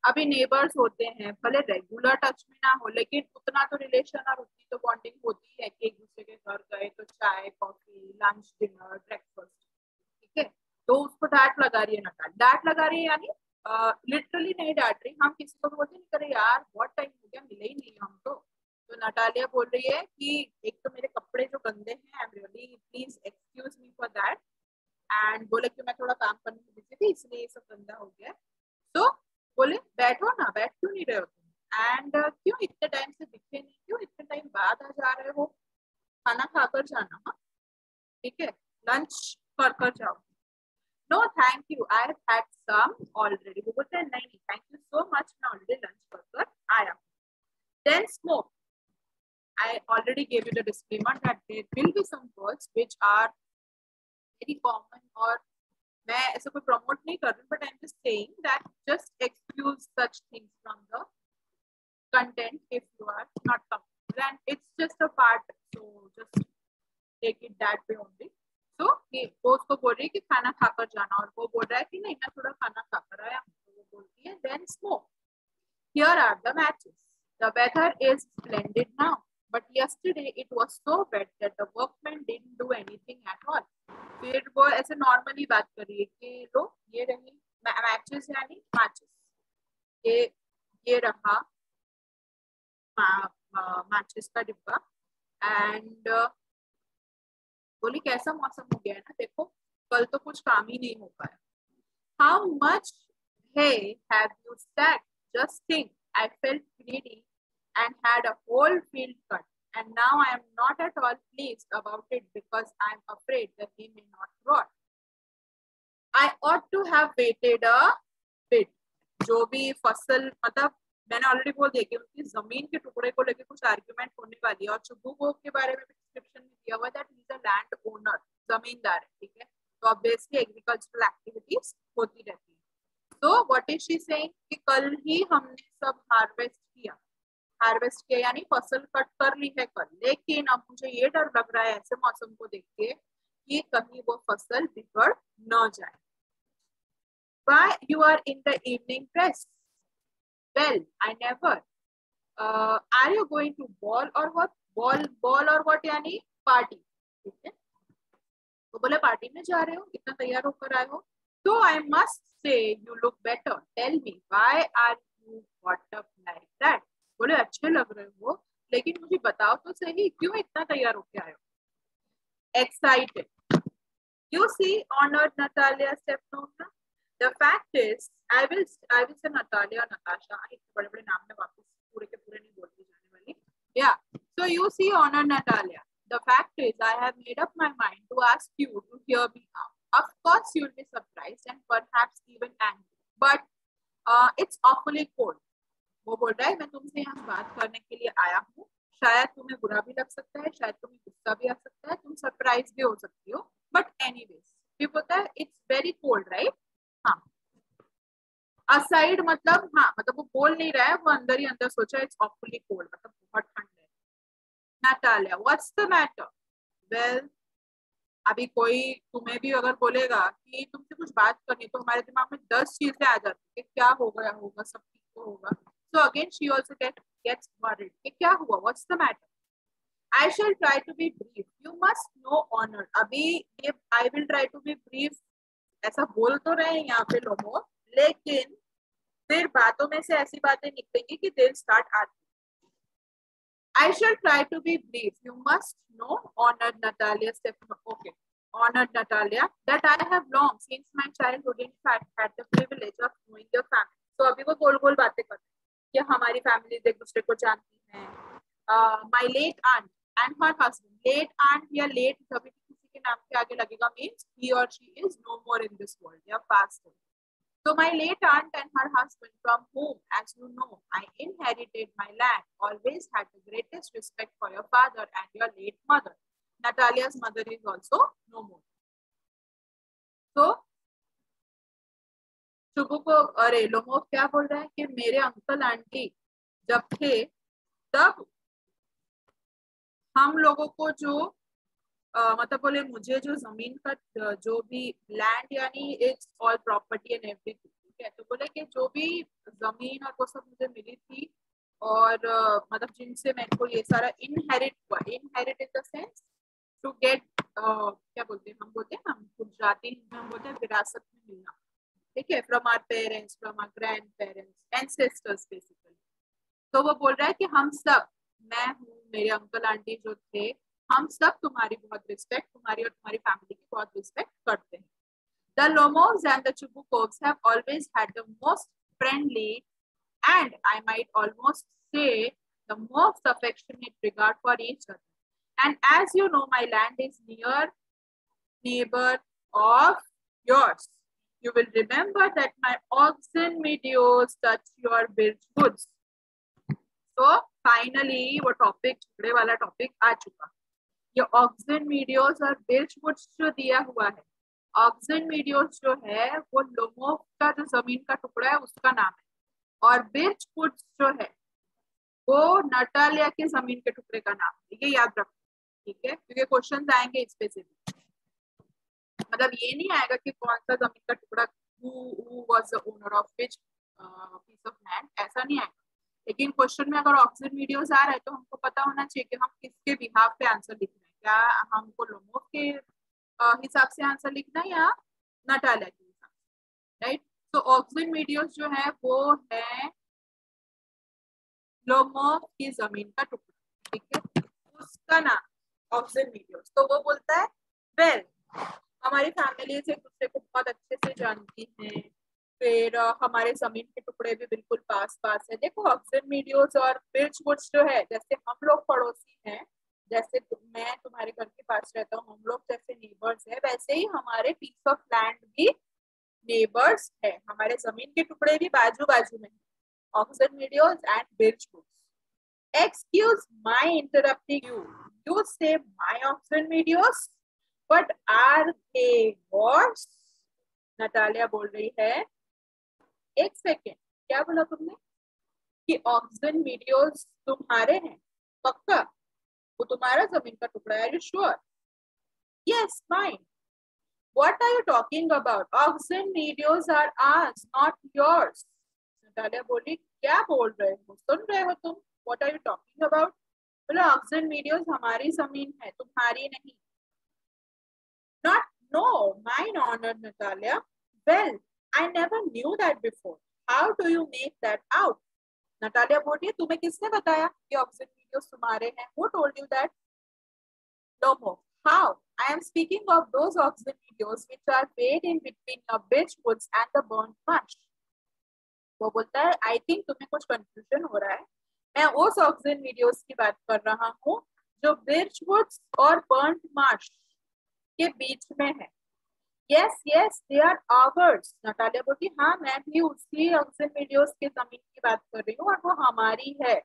अभी neighbours होते हैं, भले regular touch में ना हो, लेकिन उतना तो रिलेशन और उतनी तो बॉन्डिंग होती है कि एक दूसरे के घर गए तो चाय कॉफी लंच डिनर ब्रेकफास्ट, ठीक है. तो उसको डांट लगा रही है नटालिया. डांट लगा रही है यानी लिटरली नहीं डांट रही. हम किसी को बोलते नहीं करे यार बहुत टाइम हो गया मिले ही नहीं हम तो नटालिया बोल रही है कि एक तो मेरे कपड़े जो गंदे हैं, I am really please excuse me for that. And बोले कि मैं थोड़ा काम करने में बिजी थी इसलिए ये सब गंदा हो गया. तो बोले बैठो ना, बैठ क्यों नहीं रहे हो तुम, एंड क्यों इतने टाइम से दिखे नहीं, क्यों इतने टाइम बाद आ जा रहे हो, खाना खाकर जाना. हाँ ठीक है, लंच कर जाओ. No, thank you. I have had some already. वो बोलते हैं नहीं नहीं, thank you so much. मैं already lunch कर आया. Then smoke. I already gave you the disclaimer that there will be some words which are very common or मैं ऐसे कोई प्रमोट नहीं कर रही हूँ, but I am just saying that just excuse such things from the content if you are not comfortable and it's just a part, so just take it that way only. So वो उसको बोल रही है कि खाना खाकर जाना, और वो बोल रहा है कि नहीं मैं थोड़ा खाना खाकर आया हूँ, तो वो बोलती है then smoke. Here are the matches. The weather is splendid now, but yesterday it was so wet that the workmen didn't do anything at all. फिर वो ऐसे नॉर्मली बात कर रही है कि लो ये रही मैचेस, यानी मैचेस, ये रहा मैचेस का डिब्बा, एंड बोली कैसा मौसम हो गया है ना, देखो कल तो कुछ काम ही नहीं हो पाया. How much hay have you stacked? Just think, I felt greedy and had a whole field cut, and now I am not at all pleased about it because I am afraid that he may not rot. I ought to have waited a bit. जो भी फसल, मतलब मैंने already बोल दिया कि उनकी जमीन के टुकड़े को लेकर कुछ आर्ग्यूमेंट होने वाली है, और चुब्बू को के बारे में भी डिस्क्रिप्शन में दिया हुआ that he is a land owner, जमींदार है, ठीक है. तो ऑब्वियसली एग्रीकल्चरल एक्टिविटीज होती रहती है. तो व्हाट इज शी सेइंग कि कल ही हमने सब हार्वेस्ट किया यानी फसल कट कर ली है कल, लेकिन अब मुझे ये डर लग रहा है ऐसे मौसम को देख के कि कहीं वो फसल बिगड़ न जाए. Why you are in the evening dress? Well, I never. Are you going to ball or what? Ball or what यानी पार्टी, ठीक है. तो बोले पार्टी में जा रहे हो, कितना तैयार होकर आए हो. तो I must say you look better. Tell me why are you got up like that? बोले अच्छे लग रहे हो, लेकिन मुझे बताओ तो सही क्यों इतना तैयार होकर आए हो. Excited. You see, honored Natalia Stefnovna. The fact is, I will say Natalia or Natasha. बड़े बड़े नाम में वापस पूरे के पूरे नहीं बोलती जाने वाली. Yeah. So you see, honored Natalia. The fact is, I have made up my mind to ask you to hear me out. Of course, you will be surprised and perhaps even angry, but it's awfully cold. वो बोल रहा है मैं तुमसे यहाँ बात करने के लिए आया हूँ. शायद तुम्हें बुरा भी लग सकता है, शायद तुम्हें गुस्सा भी आ सकता है, तुम सरप्राइज भी हो सकती हो, बट एनीवेज फिर बोलता है इट्स वेरी कोल्ड राइट. हाँ, असाइड मतलब हाँ, मतलब वो बोल नहीं रहा है, वो अंदर ही अंदर सोचा इट्स ऑफुली कोल्ड, मतलब बहुत ठंड है. Natalia, what's the matter? Well, अभी कोई तुम्हें भी अगर बोलेगा कि तुमसे कुछ बात करनी, तो हमारे दिमाग में 10 चीजें आ जाती है, क्या हो गया होगा, सब ठीक तो होगा. So again she also gets worried कि क्या हुआ, what's the matter. I shall try to be brief. You must know honor. अभी ये I will try to be brief ऐसा बोल तो रहे हैं यहाँ पे लोगों, लेकिन फिर बातों में से ऐसी बातें निकलेंगी कि they'll start arguing. I shall try to be brief. You must know, honored Natalia Stefano. Okay, honored Natalia, that I have long since my childhood, in fact, had the privilege of knowing your family. So अभी वो गोल गोल बातें करते हैं कि हमारी families एक दूसरे को जानती हैं. My late aunt and her husband. Late aunt या late कभी किसी के नाम के आगे लगेगा means he or she is no more in this world. They are passed away. So my late aunt and her husband, from whom, as you know, I inherited my land, always had the greatest respect for your father and your late mother. Natalia's mother is also no more. So Shubhu को, अरे Lomov क्या बोल रहा है कि मेरे uncle aunty जब थे तब हम लोगों को जो मतलब बोले मुझे जो जमीन का जो भी लैंड यानी it's all property and everything, ठीक है. तो बोले कि जो भी जमीन और वो सब मुझे मिली थी, और मतलब जिनसे मेरे को ये सारा इनहेरिट हुआ, inherit in the sense to get, क्या बोलते हैं, हम बोलते हैं, हम गुजराती में हम बोलते हैं विरासत में मिलना, ठीक है, from our parents, from our grandparents, ancestors basically. तो वो बोल रहा है कि हम सब, मैं हूँ, मेरे अंकल आंटी जो थे, हम सब तुम्हारी बहुत रिस्पेक्ट, तुम्हारी और तुम्हारी फैमिली की बहुत रिस्पेक्ट करते हैं. The Lomovs and the Chubukovs have always had the most friendly and I might almost say the most affectionate regard for each other. And as you know, my land is near neighbor of yours. You will remember that my oxen meadows touch your birch woods. So finally, वो topic, झगड़े वाला topic आ चुका. ये auxin मीडियोस और birch woods जो दिया हुआ है, ऑक्सिन मीडियोस जो है वो लोमोफ का जो जमीन का टुकड़ा है उसका नाम है, और बिर्च वुड्स जो है वो नटालिया के जमीन के टुकड़े का नाम है। ये याद रखो, ठीक है, क्योंकि क्वेश्चन आएंगे इस पे से भी। मतलब ये नहीं आएगा कि कौन सा जमीन का टुकड़ा, who was the owner of which piece of land, ऐसा नहीं आएगा। लेकिन क्वेश्चन में अगर ऑक्सिन मीडियोस आ रहा है तो हमको पता होना चाहिए कि हम किसके बिहाफ पे आंसर लिख रहे हैं। क्या हमको लोमोफ के हिसाब से आंसर लिखना है या नटालिया के हिसाब से, राइट। तो ऑक्सिन मीडियोस जो है वो है लोमोफ की जमीन का टुकड़ा, ठीक है, उसका नाम ऑक्सिन मीडियोस। तो वो बोलता है वेल हमारी फैमिली एक दूसरे को बहुत अच्छे से जानती हैं, फिर हमारे जमीन के टुकड़े भी बिल्कुल पास पास है। देखो ऑक्सिन मीडियोस और बिर्च वुड्स जो है, जैसे हम लोग पड़ोसी हैं, जैसे मैं तुम्हारे घर के पास रहता हूँ, हम लोग जैसे नेबर्स है, वैसे ही हमारे पीस ऑफ लैंड भी नेबर्स है, हमारे जमीन के टुकड़े भी बाजू बाजू में है। Oxen Meadows and birch woods. Excuse my interrupting you. You say my oxen videos, but are they yours? Natalia बोल रही है, एक सेकेंड, क्या बोला तुमने कि ऑक्सिन वीडियोस तुम्हारे हैं? पक्का वो तुम्हारा जमीन का टुकड़ा है? Are you sure? Yes, mine. What are you talking about? Oxen videos are ours, not yours. Natalia बोली, क्या बोल रहे हो, सुन रहे हो तुम? What are you talking about? बोले ऑक्सिन वीडियोस हमारी जमीन है, तुम्हारी नहीं। Not, no, mine, honored Natalia. Well, I never knew that before. How do you make that out? Natalia बोलिए, तुम्हें किसने बताया कि ऑक्सिन वीडियोस तुम्हारे हैं? Who told you that? Lomo. How? I am speaking of those oxen videos which are made in between the birch woods and the burnt marsh. वो बोलता है, आई थिंक तुम्हें कुछ कंफ्यूजन हो रहा है, मैं उस ऑक्सिन वीडियोस की बात कर रहा हूँ जो बिर्च वुड्स और बर्न्ट मार्श के बीच में है। Yes yes they are ours. Natalia बोली, हाँ मैं भी उसी ऑक्सिन वीडियोस के जमीन की बात कर रही हूँ और वो हमारी है।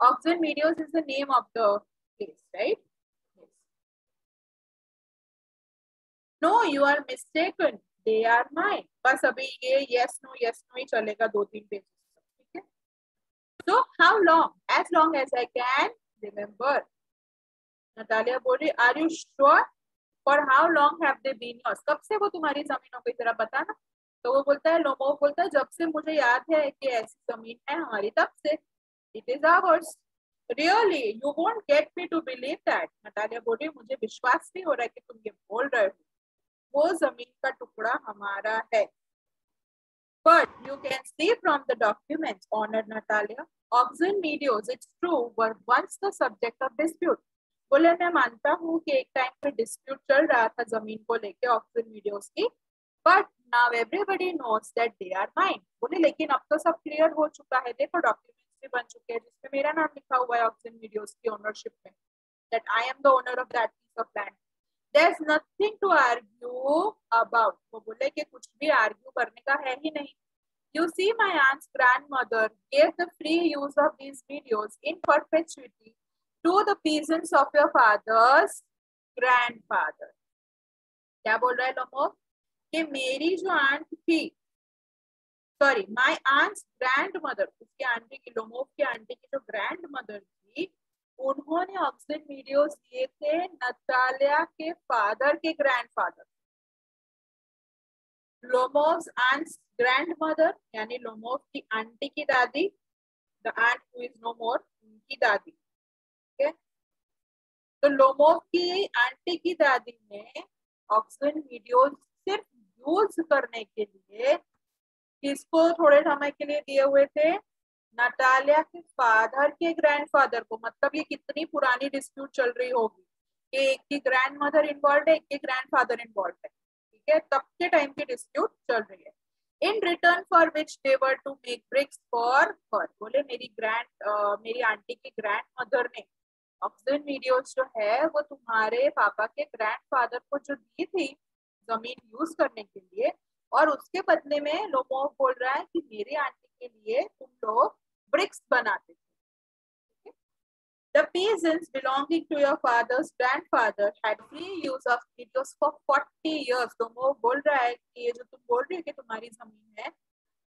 Oxen Meadows is the name of the place, right? No you are mistaken, they are mine. बस अभी ये यस नो ही चलेगा 2-3 पेज, ठीक है? So how long? As long as I can remember. Natalia बोली, are you sure? For how long have they been yours? कब से वो तुम्हारी जमीन हो गई, जरा बता ना। तो वो बोलता है, लोमो बोलता है, जब से मुझे याद है कि ऐसी जमीन है हमारी तब से। It is ours. Really, you won't get me to believe that. Natalia बोली, मुझे विश्वास नहीं हो रहा है कि तुम ये बोल रहे हो, वो जमीन का टुकड़ा हमारा है। But you can see from the documents, honored Natalia, oxen meadows, it's true, were once the subject of dispute. बोले, मैं मानता हूँ कि एक टाइम पे डिस्प्यूट चल रहा था जमीन को लेके ऑक्सिन मीडियोस की, but now everybody knows that they are mine. बोले लेकिन अब तो सब क्लियर हो चुका है, देखो डॉक्यूमेंट्स भी बन चुके हैं जिसमें मेरा नाम लिखा हुआ है ऑक्सिन मीडियोस की ओनरशिप में, that I am the owner of that piece of land. There's nothing to argue about. वो बोले कि कुछ भी आर्ग्यू करने का है ही नहीं। You see, my aunt's grandmother gave the free use of these videos in perpetuity to the peasants of your father's grandfather. क्या बोल रहा है लोमो कि मेरी जो आंट थी, सॉरी माय आंट्स ग्रैंडमदर, उसकी आंटी की, लोमो की आंटी की जो ग्रैंडमदर थी, उन्होंने ऑक्सिन वीडियोस दिए थे नतालिया के फादर के ग्रैंडफादर। लोमोव्स आंट्स ग्रैंडमदर यानी लोमोव की आंटी की दादी, the aunt who is no more, उनकी दादी, ठीक है? तो लोमोव की आंटी की दादी ने ऑक्सिन वीडियोस सिर्फ यूज करने के लिए किसको थोड़े समय के लिए दिए हुए थे? नटालिया के फादर के ग्रैंडफादर को। मतलब ये कितनी पुरानी डिस्प्यूट चल रही होगी कि एक की ग्रैंड मदर इन्वॉल्व है, एक के ग्रैंडफादर इन्वॉल्व है, ठीक है? तब के टाइम की डिस्प्यूट चल रही है। In return for which they were to make bricks for her. बोले मेरी आंटी की ग्रैंड मदर ने ऑक्सिन वीडियोस जो है वो तुम्हारे पापा के ग्रैंडफादर को जो दी थी जमीन यूज करने के लिए, और उसके बदले में लोमोव बोल रहा है कि मेरी आंटी के लिए तुम लोग ब्रिक्स बनाते थे, The peasants belonging to your father's grandfather had free use of videos for 40 years. तो वो बोल रहा है कि ये जो तुम बोल रही हो कि तुम्हारी जमीन है,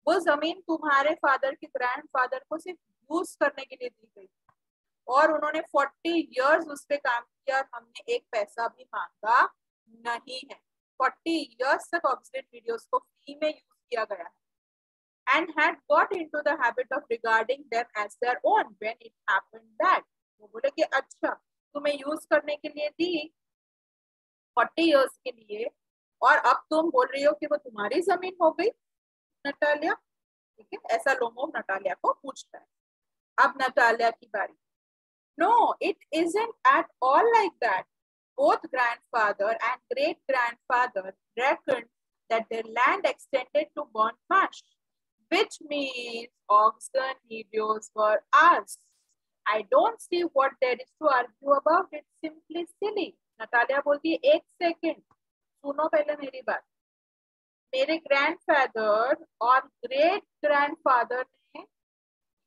वो जमीन तुम्हारे फादर के ग्रैंडफादर को सिर्फ यूज करने के लिए दी गई और उन्होंने 40 इयर्स उस पे काम किया और हमने एक पैसा भी मांगा नहीं है. 40 इयर्स तक ऑब्सोलेट वीडियोस को फ्री में यूज किया गया है. And had got into the habit of regarding them as their own when it happened that. वो बोले कि अच्छा तुम्हें यूज करने के लिए दी 40 इयर्स के लिए और अब तुम बोल रही हो कि वो तुम्हारी जमीन हो गई नटालिया. ठीक है, ऐसा लोमोव नटालिया को पूछता है. अब नटालिया की बारी. No, it isn't at all like that. Both grandfather and great grandfather reckoned that their land extended to Burnt Marsh, which means oxen meadows were ours. I don't see what there is to argue about. It's simply silly. Natalia बोलती है एक second सुनो पहले मेरी बात. मेरे grandfather और great grandfather ने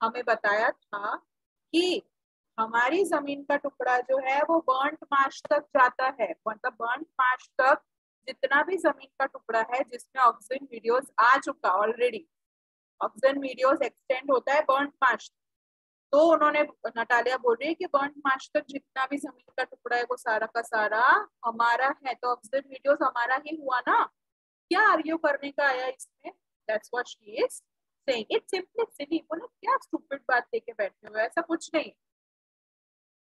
हमें बताया था कि हमारी जमीन का टुकड़ा जो है वो बर्न्ट मार्श तक जाता है. मतलब बर्न्ट मार्श तक जितना भी जमीन का टुकड़ा है जिसमें ऑक्सिजन वीडियोस आ चुका ऑलरेडी, ऑक्सिजन वीडियोस एक्सटेंड होता है बर्न्ट मार्श. तो उन्होंने नटालिया बोल रही है कि बर्न्ट मार्श तक जितना भी जमीन का टुकड़ा है वो सारा का सारा हमारा है. तो ऑक्सिजन वीडियोस हमारा ही हुआ ना, क्या आर्ग्यू करने का आया इसमें. That's what she is saying. It's simply silly. बोले क्या स्टूपिड बात लेके बैठे हो, ऐसा कुछ नहीं.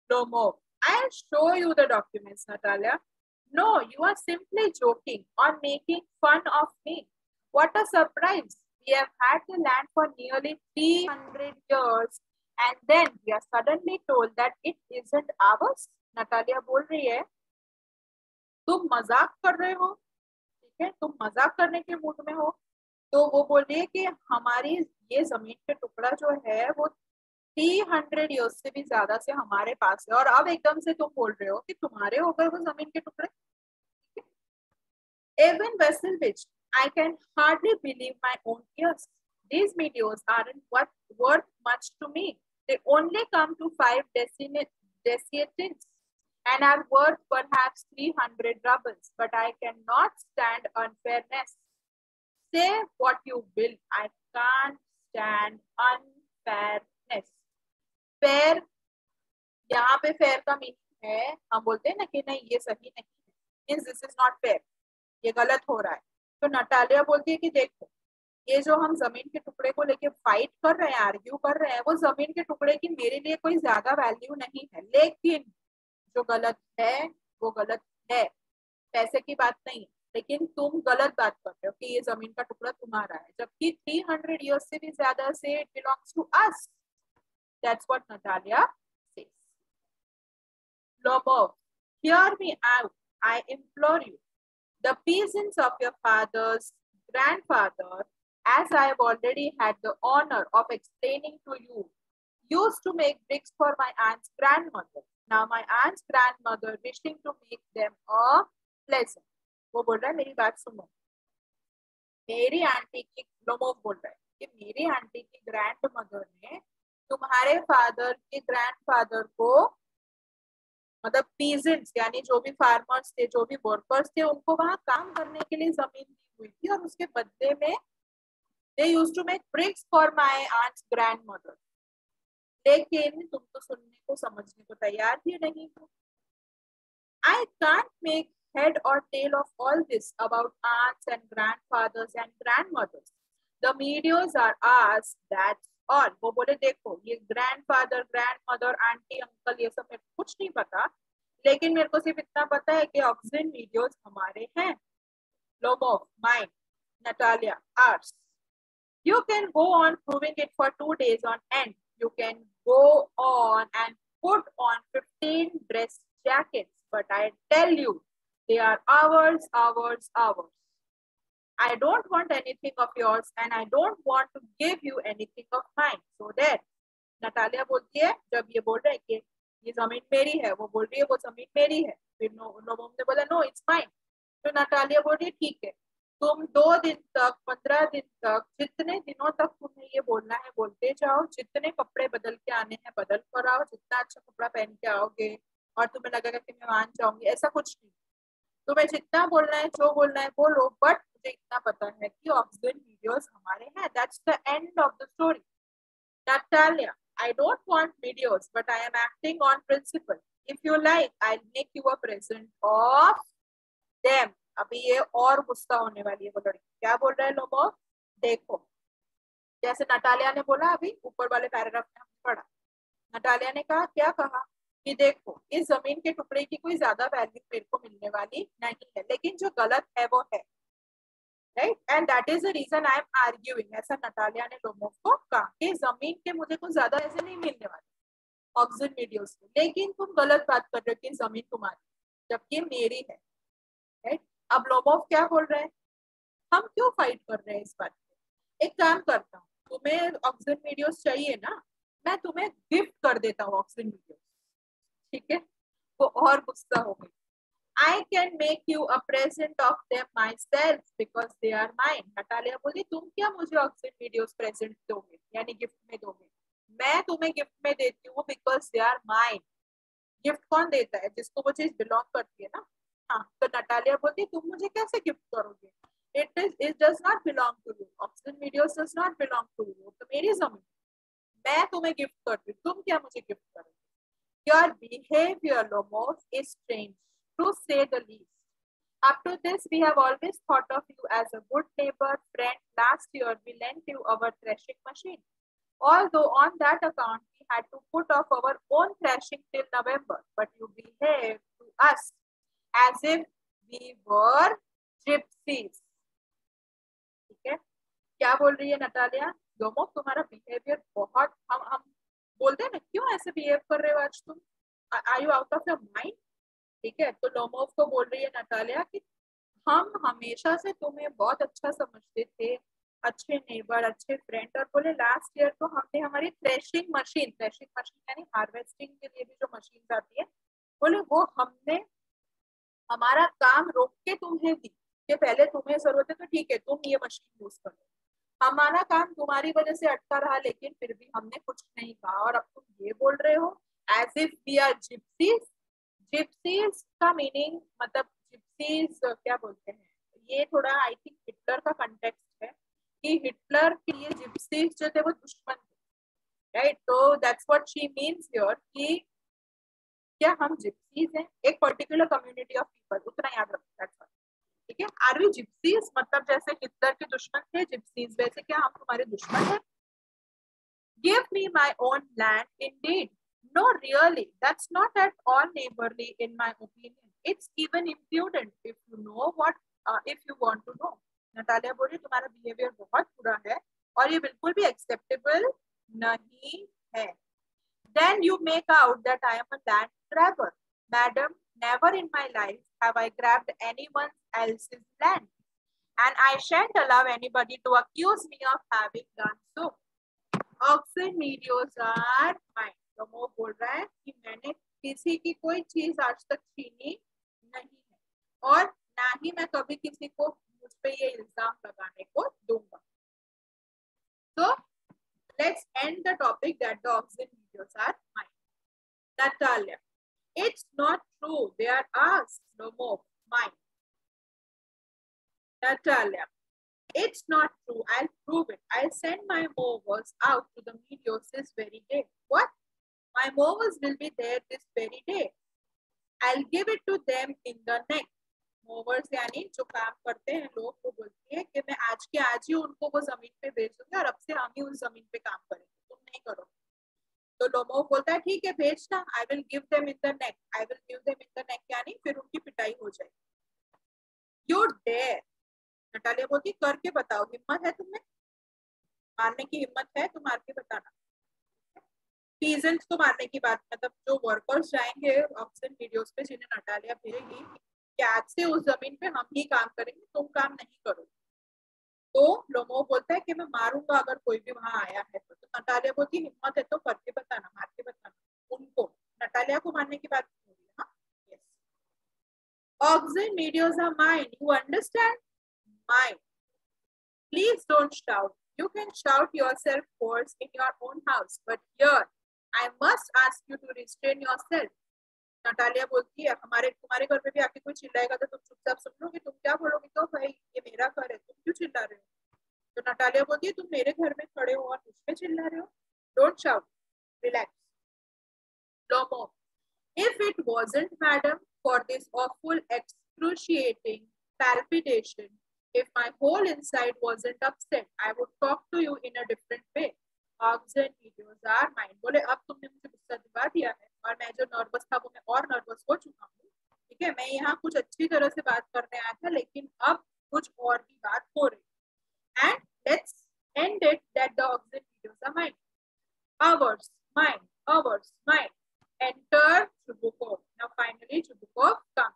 Lomo, I'll show you the documents, Natalia. No, you are simply joking or making fun of me. What a surprise. We have had the land for nearly 300 years and then we are suddenly told that it isn't ours. Natalia बोल रही है तुम मजाक कर रहे हो. ठीक है, तुम मजाक करने के मूड में हो. तो वो बोल रही है कि हमारी ये जमीन के टुकड़ा जो है वो 300 ईयर्स से भी ज्यादा से हमारे पास है और अब एकदम से तुम बोल रहे हो कि तुम्हारे हो गए वो जमीन के टुकड़े. Even Vasilvich, I can hardly believe my own ears. These meteors aren't worth much to me. They only come to 5 deciatins and are worth perhaps 300 rubles. But I cannot stand unfairness. Say what you will, I can't stand unfairness. Fair, यहाँ पे fair का meaning है हम बोलते हैं ना कि नहीं ये सही नहीं है, means this is not fair, ये गलत हो रहा है. तो नटालिया बोलती है कि देखो ये जो हम जमीन के टुकड़े को लेके फाइट कर रहे हैं, आर्ग्यू कर रहे हैं, वो जमीन के टुकड़े की मेरे लिए कोई ज्यादा वैल्यू नहीं है. लेकिन जो गलत है वो गलत है, पैसे की बात नहीं. लेकिन तुम गलत बात कर रहे हो कि ये जमीन का टुकड़ा तुम्हारा है जबकि 300 ईयर्स से भी ज्यादा से it belongs to us. That's what Natalia says. Lobov, hear me out, I implore you. The peasants of your father's grandfather, as I have already had the honor of explaining to you, used to make bricks for my aunt's grandmother. Now my aunt's grandmother wishing to make them a pleasant. वो बोल रहा है मेरी बात सुनो. मेरी aunty की, Lomov बोल रहा है कि मेरी आंटी की ग्रैंडमदर ने तुम्हारे फादर के ग्रैंडफादर को, मतलब पीजेंट्स यानी जो भी फार्मर्स थे, जो भी वर्कर्स थे, उनको वहां काम करने के लिए जमीन दी हुई थी और उसके बदले में they used to make bricks for my aunt's grandmother. लेकिन तुम तो सुनने को समझने को तैयार ही नहीं हो. I can't make head or tail of all this about aunts and grandfathers and grandmothers. The meadows are ours, that's all. वो बोले देखो ये ग्रैंडफादर, ग्रैंडमदर, आंटी, अंकल ये सब मेरे को कुछ नहीं पता, लेकिन मेरे को सिर्फ इतना पता है कि ऑक्सिजन मीडियोस हमारे हैं. Lobov, mine. Natalia, ours. You can go on proving it for 2 days on end. You can go on and put on 15 dress jackets, but I tell you, they are ours, ours, ours. I don't want anything of yours and I don't want to give you anything of mine. So there. Natalia बोलती है जब ये बोल रहे हैं कि ये जमीन मेरी है, वो बोल रही है वो जमीन मेरी है. फिर लोमोव ने बोला नो इट्स माइन. तो नटालिया बोल रही है ठीक है तुम 2 दिन तक, 15 दिन तक, जितने दिनों तक तुम्हें ये बोलना है बोलते जाओ, जितने कपड़े बदल के आने हैं बदल कर आओ, जितना अच्छा कपड़ा पहन के आओगे और तुम्हें लगेगा कि मैं मान जाऊंगी, ऐसा कुछ नहीं। तुम्हें जितना बोलना है, जो बोलना है बोलो, बट मुझे इतना पता है कि ऑक्सीजन वीडियोस हमारे हैं। That's the end of the story. Natalia, I don't want videos, but I am acting on principle. If you like, I'll make you a present of them. अभी ये और गुस्सा होने वाली है वो लड़की। क्या बोल रहा है लोगों? देखो, जैसे नटालिया ने बोला अभी ऊपर वाले पैराग्राफ में हमने पढ़ा। नटालिया ने कहा, क्या कहा कि देखो, इस जमीन के टुकड़े की कोई ज्यादा वैल्यू मेरे को मिलने वाली नहीं है, लेकिन जो गलत है वो है, right, and that is the reason I am arguing. ऐसा नटालिया ने लोगों को कहा कि जमीन के मुझे कुछ ज्यादा ऐसे नहीं मिलने वाले ऑक्सीजन वीडियोस में, लेकिन तुम गलत बात कर रहे हो कि जमीन तुम्हारी जबकि मेरी है, राइट। अब लोगों क्या बोल रहे हैं, हम क्यों फाइट कर रहे हैं इस बात पे? एक काम करता हूँ, तुम्हें ऑक्सीजन वीडियोस चाहिए ना, मैं तुम्हें गिफ्ट कर देता हूँ ऑक्सीजन वीडियोस, ठीक है। वो और गुस्सा हो गई। I can make you a present of them myself because they are mine. Natalia बोली, तुम क्या मुझे ऑक्सीजन वीडियोस प्रेजेंट दोगे, यानी गिफ्ट में दोगे? मैं तुम्हें गिफ्ट में देती हूँ because they are mine. Gift कौन देता है? जिसको वो चीज बिलोंग करती है ना। हाँ, तो नटालिया बोलती, तुम मुझे कैसे गिफ्ट करोगे? It does not belong to you, Oxen Meadows does not belong to you, तो मेरी जमीन, मैं तुम्हें गिफ्ट करती हूँ, तुम क्या मुझे गिफ्ट करोगे? Your behavior, Lomos, is strange, to say the least. Up to this, we have always thought of you as a good neighbor, friend. Last year, we lent you our threshing machine. Although on that account, we had to put off our own threshing till November, but you behaved to us as if we were gypsies. ठीक है? क्या बोल रही है Natalia? लोमो, तुम्हारा behaviour बहुत, हम बोलते हैं ना, क्यों ऐसे बिहेव कर रहे हो आज तुम? Are you out of your mind? ठीक है, तो लोमोव को बोल रही है नटालिया कि हम हमेशा से तुम्हें बहुत अच्छा समझते थे, अच्छे नेबर, अच्छे फ्रेंड, और बोले लास्ट ईयर तो हमने हमारी थ्रेशिंग मशीन यानी हार्वेस्टिंग के लिए भी जो मशीन आती है, बोले वो हमने हमारा काम रोक के तुम्हें दी कि पहले तुम्हें जरूरत है तो ठीक है तुम ये मशीन यूज करो, हमारा काम तुम्हारी वजह से अटका रहा, लेकिन फिर भी हमने कुछ नहीं कहा, और अब तुम ये बोल रहे हो as if we are gypsies. Gypsies का मीनिंग, मतलब जिप्सीज क्या बोलते हैं, ये थोड़ा आई थिंक हिटलर का कंटेक्स्ट है कि हिटलर के लिए जिप्सीज जो थे वो दुश्मन थे, राइट। तो that's what she means here कि क्या हम जिप्सीज हैं, एक पर्टिकुलर कम्युनिटी ऑफ पीपल, उतना याद रखो, ठीक है। आर वी जिप्सीज, मतलब जैसे हिटलर के दुश्मन थे जिप्सीज, वैसे क्या हम तुम्हारे दुश्मन हैं? Give me my own land, indeed. No, really, that's not at all neighborly in my opinion. It's even impudent if you know what, if you want to know. Natalia बोली, तुम्हारा बिहेवियर बहुत बुरा है और ये बिल्कुल भी एक्सेप्टेबल नहीं है. Then you make out that I am a land grabber. Madam, never in my life have I grabbed anyone else's land. And I shan't allow anybody to accuse me of having done so. Oxen videos are mine. तो वो बोल रहा है कि मैंने किसी की कोई चीज आज तक छीनी नहीं है और ना ही मैं कभी किसी को मुझ पे ये इल्जाम लगाने को दूंगा. So let's end the topic that the oxen videos are mine. Natalia, it's not true. They are ours. No more. Mine. Natalia, it's not true. I'll prove it. I'll send my mowers out to the meteors this very day. What? My mowers will be there this very day. I'll give it to them in the neck. Mowers यानी जो काम करते हैं लोग, वो बोलती है कि मैं आज के आज ही उनको वो जमीन पे भेज दूंगी और अब से हम ही उस जमीन पे काम करेंगे, तुम नहीं करो. तो लोमो बोलता है ठीक है भेजना. I will give them in the neck. I will give them in the neck यानी फिर उनकी पिटाई हो जाएगी. You dare. नटालिया बोलती करके बताओ, हिम्मत है तुम्हें, मारने की हिम्मत है तो मार के बताना. पीजेंट्स को मारने की बात, मतलब जो वर्कर्स जाएंगे ऑक्सीजन वीडियोस पे जिन्हें नटालिया भेजेगी कि आज से उस जमीन पे हम ही काम करेंगे, तुम काम नहीं करो. तो लोमो बोलता है कि मैं मारूंगा अगर कोई भी वहां आया है तो नटालिया बोलती हिम्मत है तो करके बताना, मार के बताना. उनको, नटालिया को मारने की बात हो रही है. हाँ, yes. Oxen videos are mine. You understand? mine. Please don't shout. You can shout yourself hoarse in your own house, but here I must ask you to restrain yourself. Natalia बोलती है तुम्हारे घर पे भी आके कोई चिल्लाएगा तो तुम चुपचाप सुन लोगे, तुम क्या बोलोगे? तो भाई ये मेरा घर है, तुम क्यों चिल्ला रहे हो? तो नटालिया बोलती है तुम मेरे घर में खड़े हो और मुझ पे चिल्ला रहे हो. Don't shout, relax. Lomo, if it wasn't, madam, for this awful excruciating palpitation, if my whole inside wasn't upset, I would talk to you in a different way. Hogs and videos are mine. बोले अब तुमने मुझे गुस्सा दिला दिया है और मैं जो नर्वस था वो मैं और नर्वस हो चुका हूँ. ठीक है, मैं यहाँ कुछ अच्छी तरह से बात करने आया था लेकिन अब कुछ और भी बात हो रही. And let's end it that the hogs and videos are mine. Ours, mine, ours, mine. Enter Chubukov. Now finally Chubukov comes.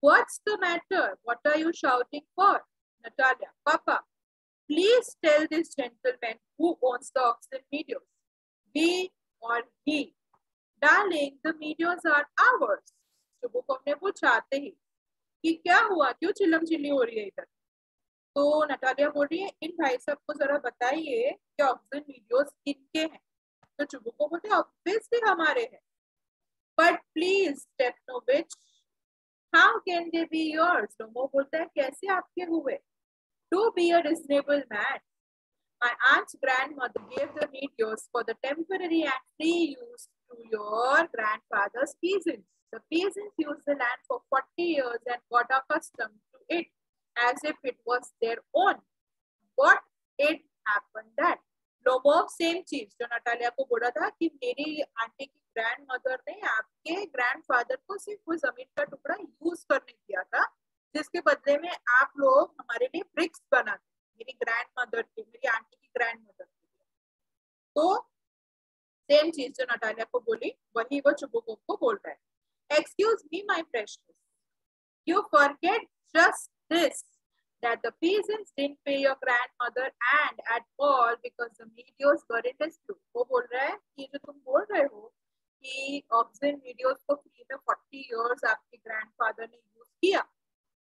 What's the matter? What are you shouting for? Natalia, Papa, please tell this gentleman who owns the oxen meadows. We or he? Darling, the meadows are ours. Chubukov ने पूछाते ही कि क्या हुआ, क्यों चिल्लम chilli हो रही है इधर? तो नटालिया बोल रही है इन भाई साहब को जरा बताइए कि ऑक्सीजन मीडियोस किनके हैं. तो चुबुको बोलते ऑब्वियसली हमारे हैं. But please Stepanovich, how can they be yours? Lomov बोलता है कैसे आपके हुए? Do be a reasonable man. My aunt's grandmother gave the meteors for the temporary and free use to your grandfather's peasants. The peasants used the land for 40 years and got accustomed to it as if it was their own. What it happened that Lomov same चीज जो Natalia को बोला था कि मेरी aunty की grandmother ने आपके ग्रैंडफादर को सिर्फ वो जमीन का टुकड़ा यूज करने दिया था जिसके बदले में आप लोग हमारे लिए ब्रिक्स बनाते. मेरी ग्रैंडमदर की, मेरी आंटी की ग्रैंडमदर की. तो सेम चीज जो नटालिया को बोली वही वो चुबुकोव को बोल रहा है. Excuse me my precious, you forget just this that the peasants didn't pay your grandmother and at all because the meteors were in dispute. वो बोल रहा है कि जो तुम बोल रहे हो कि ऑक्सीजन मीडियोस को फ्री में 40 इयर्स आपके ग्रैंडफादर ने यूज किया,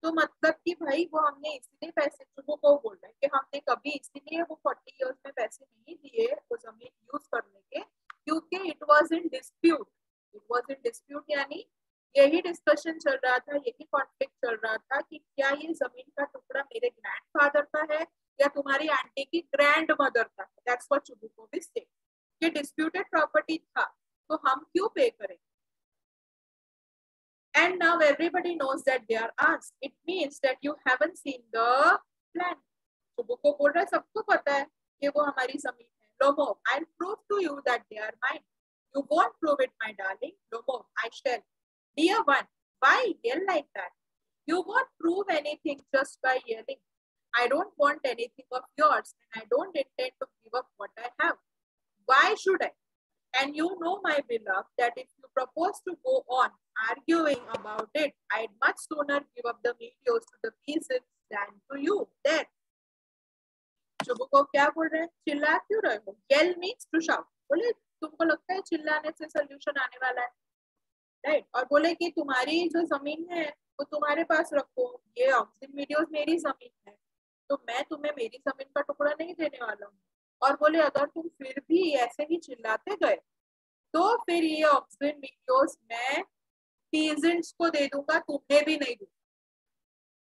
तो मतलब कि भाई वो हमने इसलिए पैसे, वो बोल रहे हैं कि हमने कभी इसीलिए वो 40 इयर्स में पैसे नहीं दिए वो जमीन यूज करने के क्योंकि it was in dispute. It was in dispute यानी यही डिस्कशन चल रहा था, यही कॉन्फ्लिक्ट चल रहा था कि क्या ये जमीन का टुकड़ा मेरे ग्रैंडफादर का है या तुम्हारी आंटी की ग्रैंडमदर का है. That's what Chubukov is saying. ये डिस्प्यूटेड प्रॉपर्टी था तो हम क्यों पे करें? And now everybody knows that they are ours. It means that you haven't seen the plan. Chubukov बोल रहा है सबको पता है कि वो हमारी जमीन है. लोमो, I'll prove to you that they are mine. You won't prove it, my darling. Lomo, I shall. Dear one, why yell like that? You won't prove anything just by yelling. I don't want anything of yours and I don't intend to give up what I have. Why should I? And you know, my beloved, that if you propose to go on arguing about it, I'd much sooner give up the meteors to the peasants than to you. There. Chubukov क्या बोल रहे हैं? चिल्ला क्यों रहे हो? Yell means to shout. बोले तुमको लगता है चिल्लाने से सोल्यूशन आने वाला है, राइट? और बोले कि तुम्हारी जो जमीन है वो तुम्हारे पास रखो, ये ऑक्सीजन मीडियोस मेरी जमीन है तो मैं तुम्हें मेरी जमीन का टुकड़ा नहीं देने वाला हूँ. और बोले अगर तुम फिर भी ऐसे ही चिल्लाते गए तो फिर ये ऑक्सीजन मीडियोस मैं पीजेंट्स को दे दूंगा, तुम्हें भी नहीं दूंगा.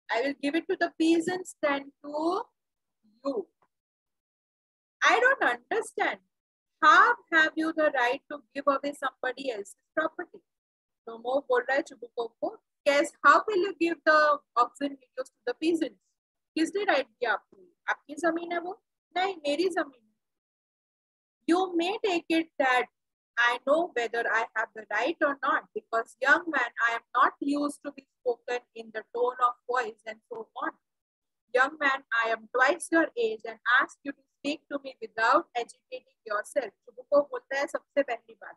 I will give it to the peasants than to you. I don't understand. How have you the right to give away somebody else's property? Lomo बोल रहा है चुबुकोव को, कैसे, how will you give the oxen meadows to the peasants? किसने right दिया आपको? आपकी जमीन है वो? नहीं, मेरी जमीन है. You may take it that I know whether I have the right or not because, young man, I am not used to be spoken in the tone of voice and so on. Young man, I am twice your age and ask you to speak to me without agitating yourself. Chubukov बोलता है सबसे पहली बात,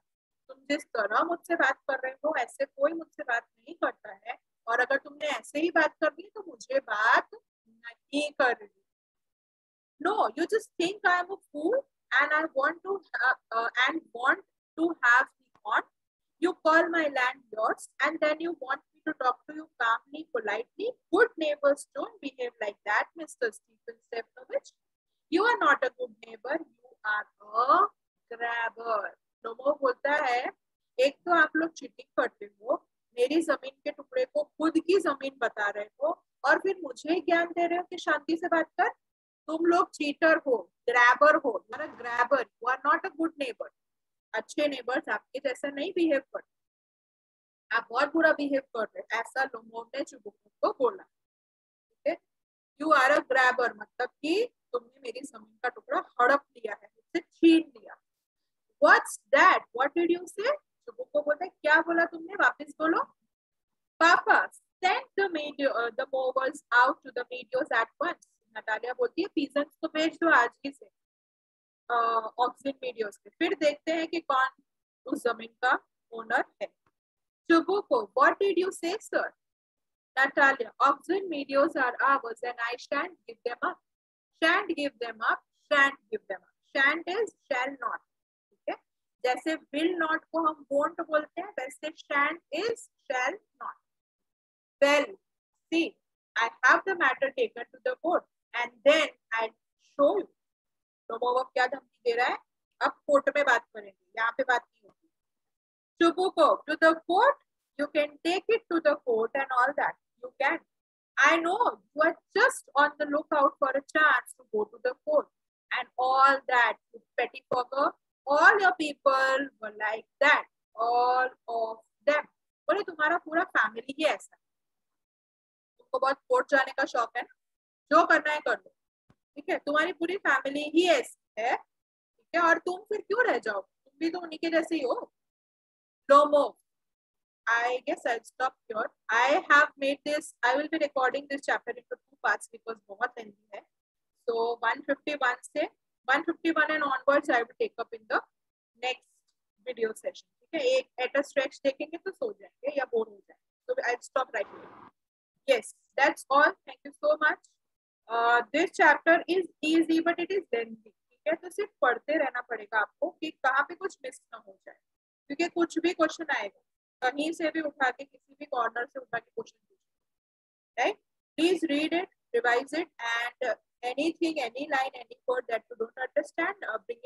तुम जिस तरह मुझसे बात कर रहे हो ऐसे कोई मुझसे बात नहीं करता है और अगर तुमने ऐसे ही बात करनी है तो मुझे बात नहीं करनी. No, you just think I am a fool and I want to have me on. You call my land yours and then you want me to talk to you calmly, politely. Good neighbors don't behave like that, Mr. Stephen Stepnovich. You are not a good neighbor. You are a grabber. लोगों बोलता है, एक तो आप लोग cheating करते हो, मेरी जमीन के टुकड़े को खुद की जमीन बता रहे हो, और फिर मुझे ज्ञान दे रहे हो कि शांति से बात कर. तुम लोग चीटर हो, ग्रैबर हो. You are a grabber. You are not a good neighbour. अच्छे नेबर्स आपके जैसा नहीं बिहेव करते. आप बहुत बुरा बिहेव कर रहे. ऐसा लोगों ने चुबुक को बोला. ठीक है. यू आर अ ग्रैबर मतलब कि तुमने मेरी जमीन का टुकड़ा हड़प लिया है, मुझसे छीन लिया. What's that? What did you say? चुबुक को बोलते हैं, क्या बोला तुमने, वापस बोलो. Papa, send the mowers out to the meadows at once. Natalia बोलती है, peasants को भेज दो आज ही से ऑक्सिन मीडियोस पे. फिर देखते हैं कि कौन उस जमीन का ओनर है. चुबुको, what did you say, sir? Natalia, oxen meadows are ours and I shan't give them up. Shan't give them up. Shan't give them up. Shan't is shall not. ठीक है. जैसे will not को हम won't बोलते हैं, वैसे shan't is shall not. Well, see, I have the matter taken to the court and then I'll show you. तो वो क्या धमकी दे रहा है, अब कोर्ट में बात करेंगे, यहाँ पे बात नहीं होगी. चुबुको, to the court, you can take it to the court and all that. You can. I know you are just on the lookout for a chance to go to the court and all that. You petty fogger, all your people were like that. All of them. बोले तुम्हारा पूरा family ही ऐसा. तुमको बहुत court जाने का शौक है ना, जो करना है कर लो. ठीक है, तुम्हारी पूरी फैमिली ही ऐसी है. ठीक है, और तुम फिर क्यों रह जाओ, तुम भी तो उन्हीं के जैसे ही हो. Lomo. I guess I'll stop here. I have made this, I will be recording this chapter into 2 parts because बहुत lengthy है. So 151 से 151 and onwards I will take up in the next video session. ठीक है, एक at a stretch देखेंगे तो सो जाएंगे या बोर हो जाएंगे. So I'll stop right here. Yes, that's all. Thank you so much. This chapter is easy but it is lengthy. ठीक है, तो सिर्फ पढ़ते रहना पड़ेगा आपको कि कहाँ पे कुछ मिस ना हो जाए, क्योंकि कुछ भी क्वेश्चन आएगा, कहीं से भी उठा के, किसी भी कॉर्नर से उठा के क्वेश्चन पूछेगा. Right, please read it, revise it, and anything, any line, any word that you don't understand, bring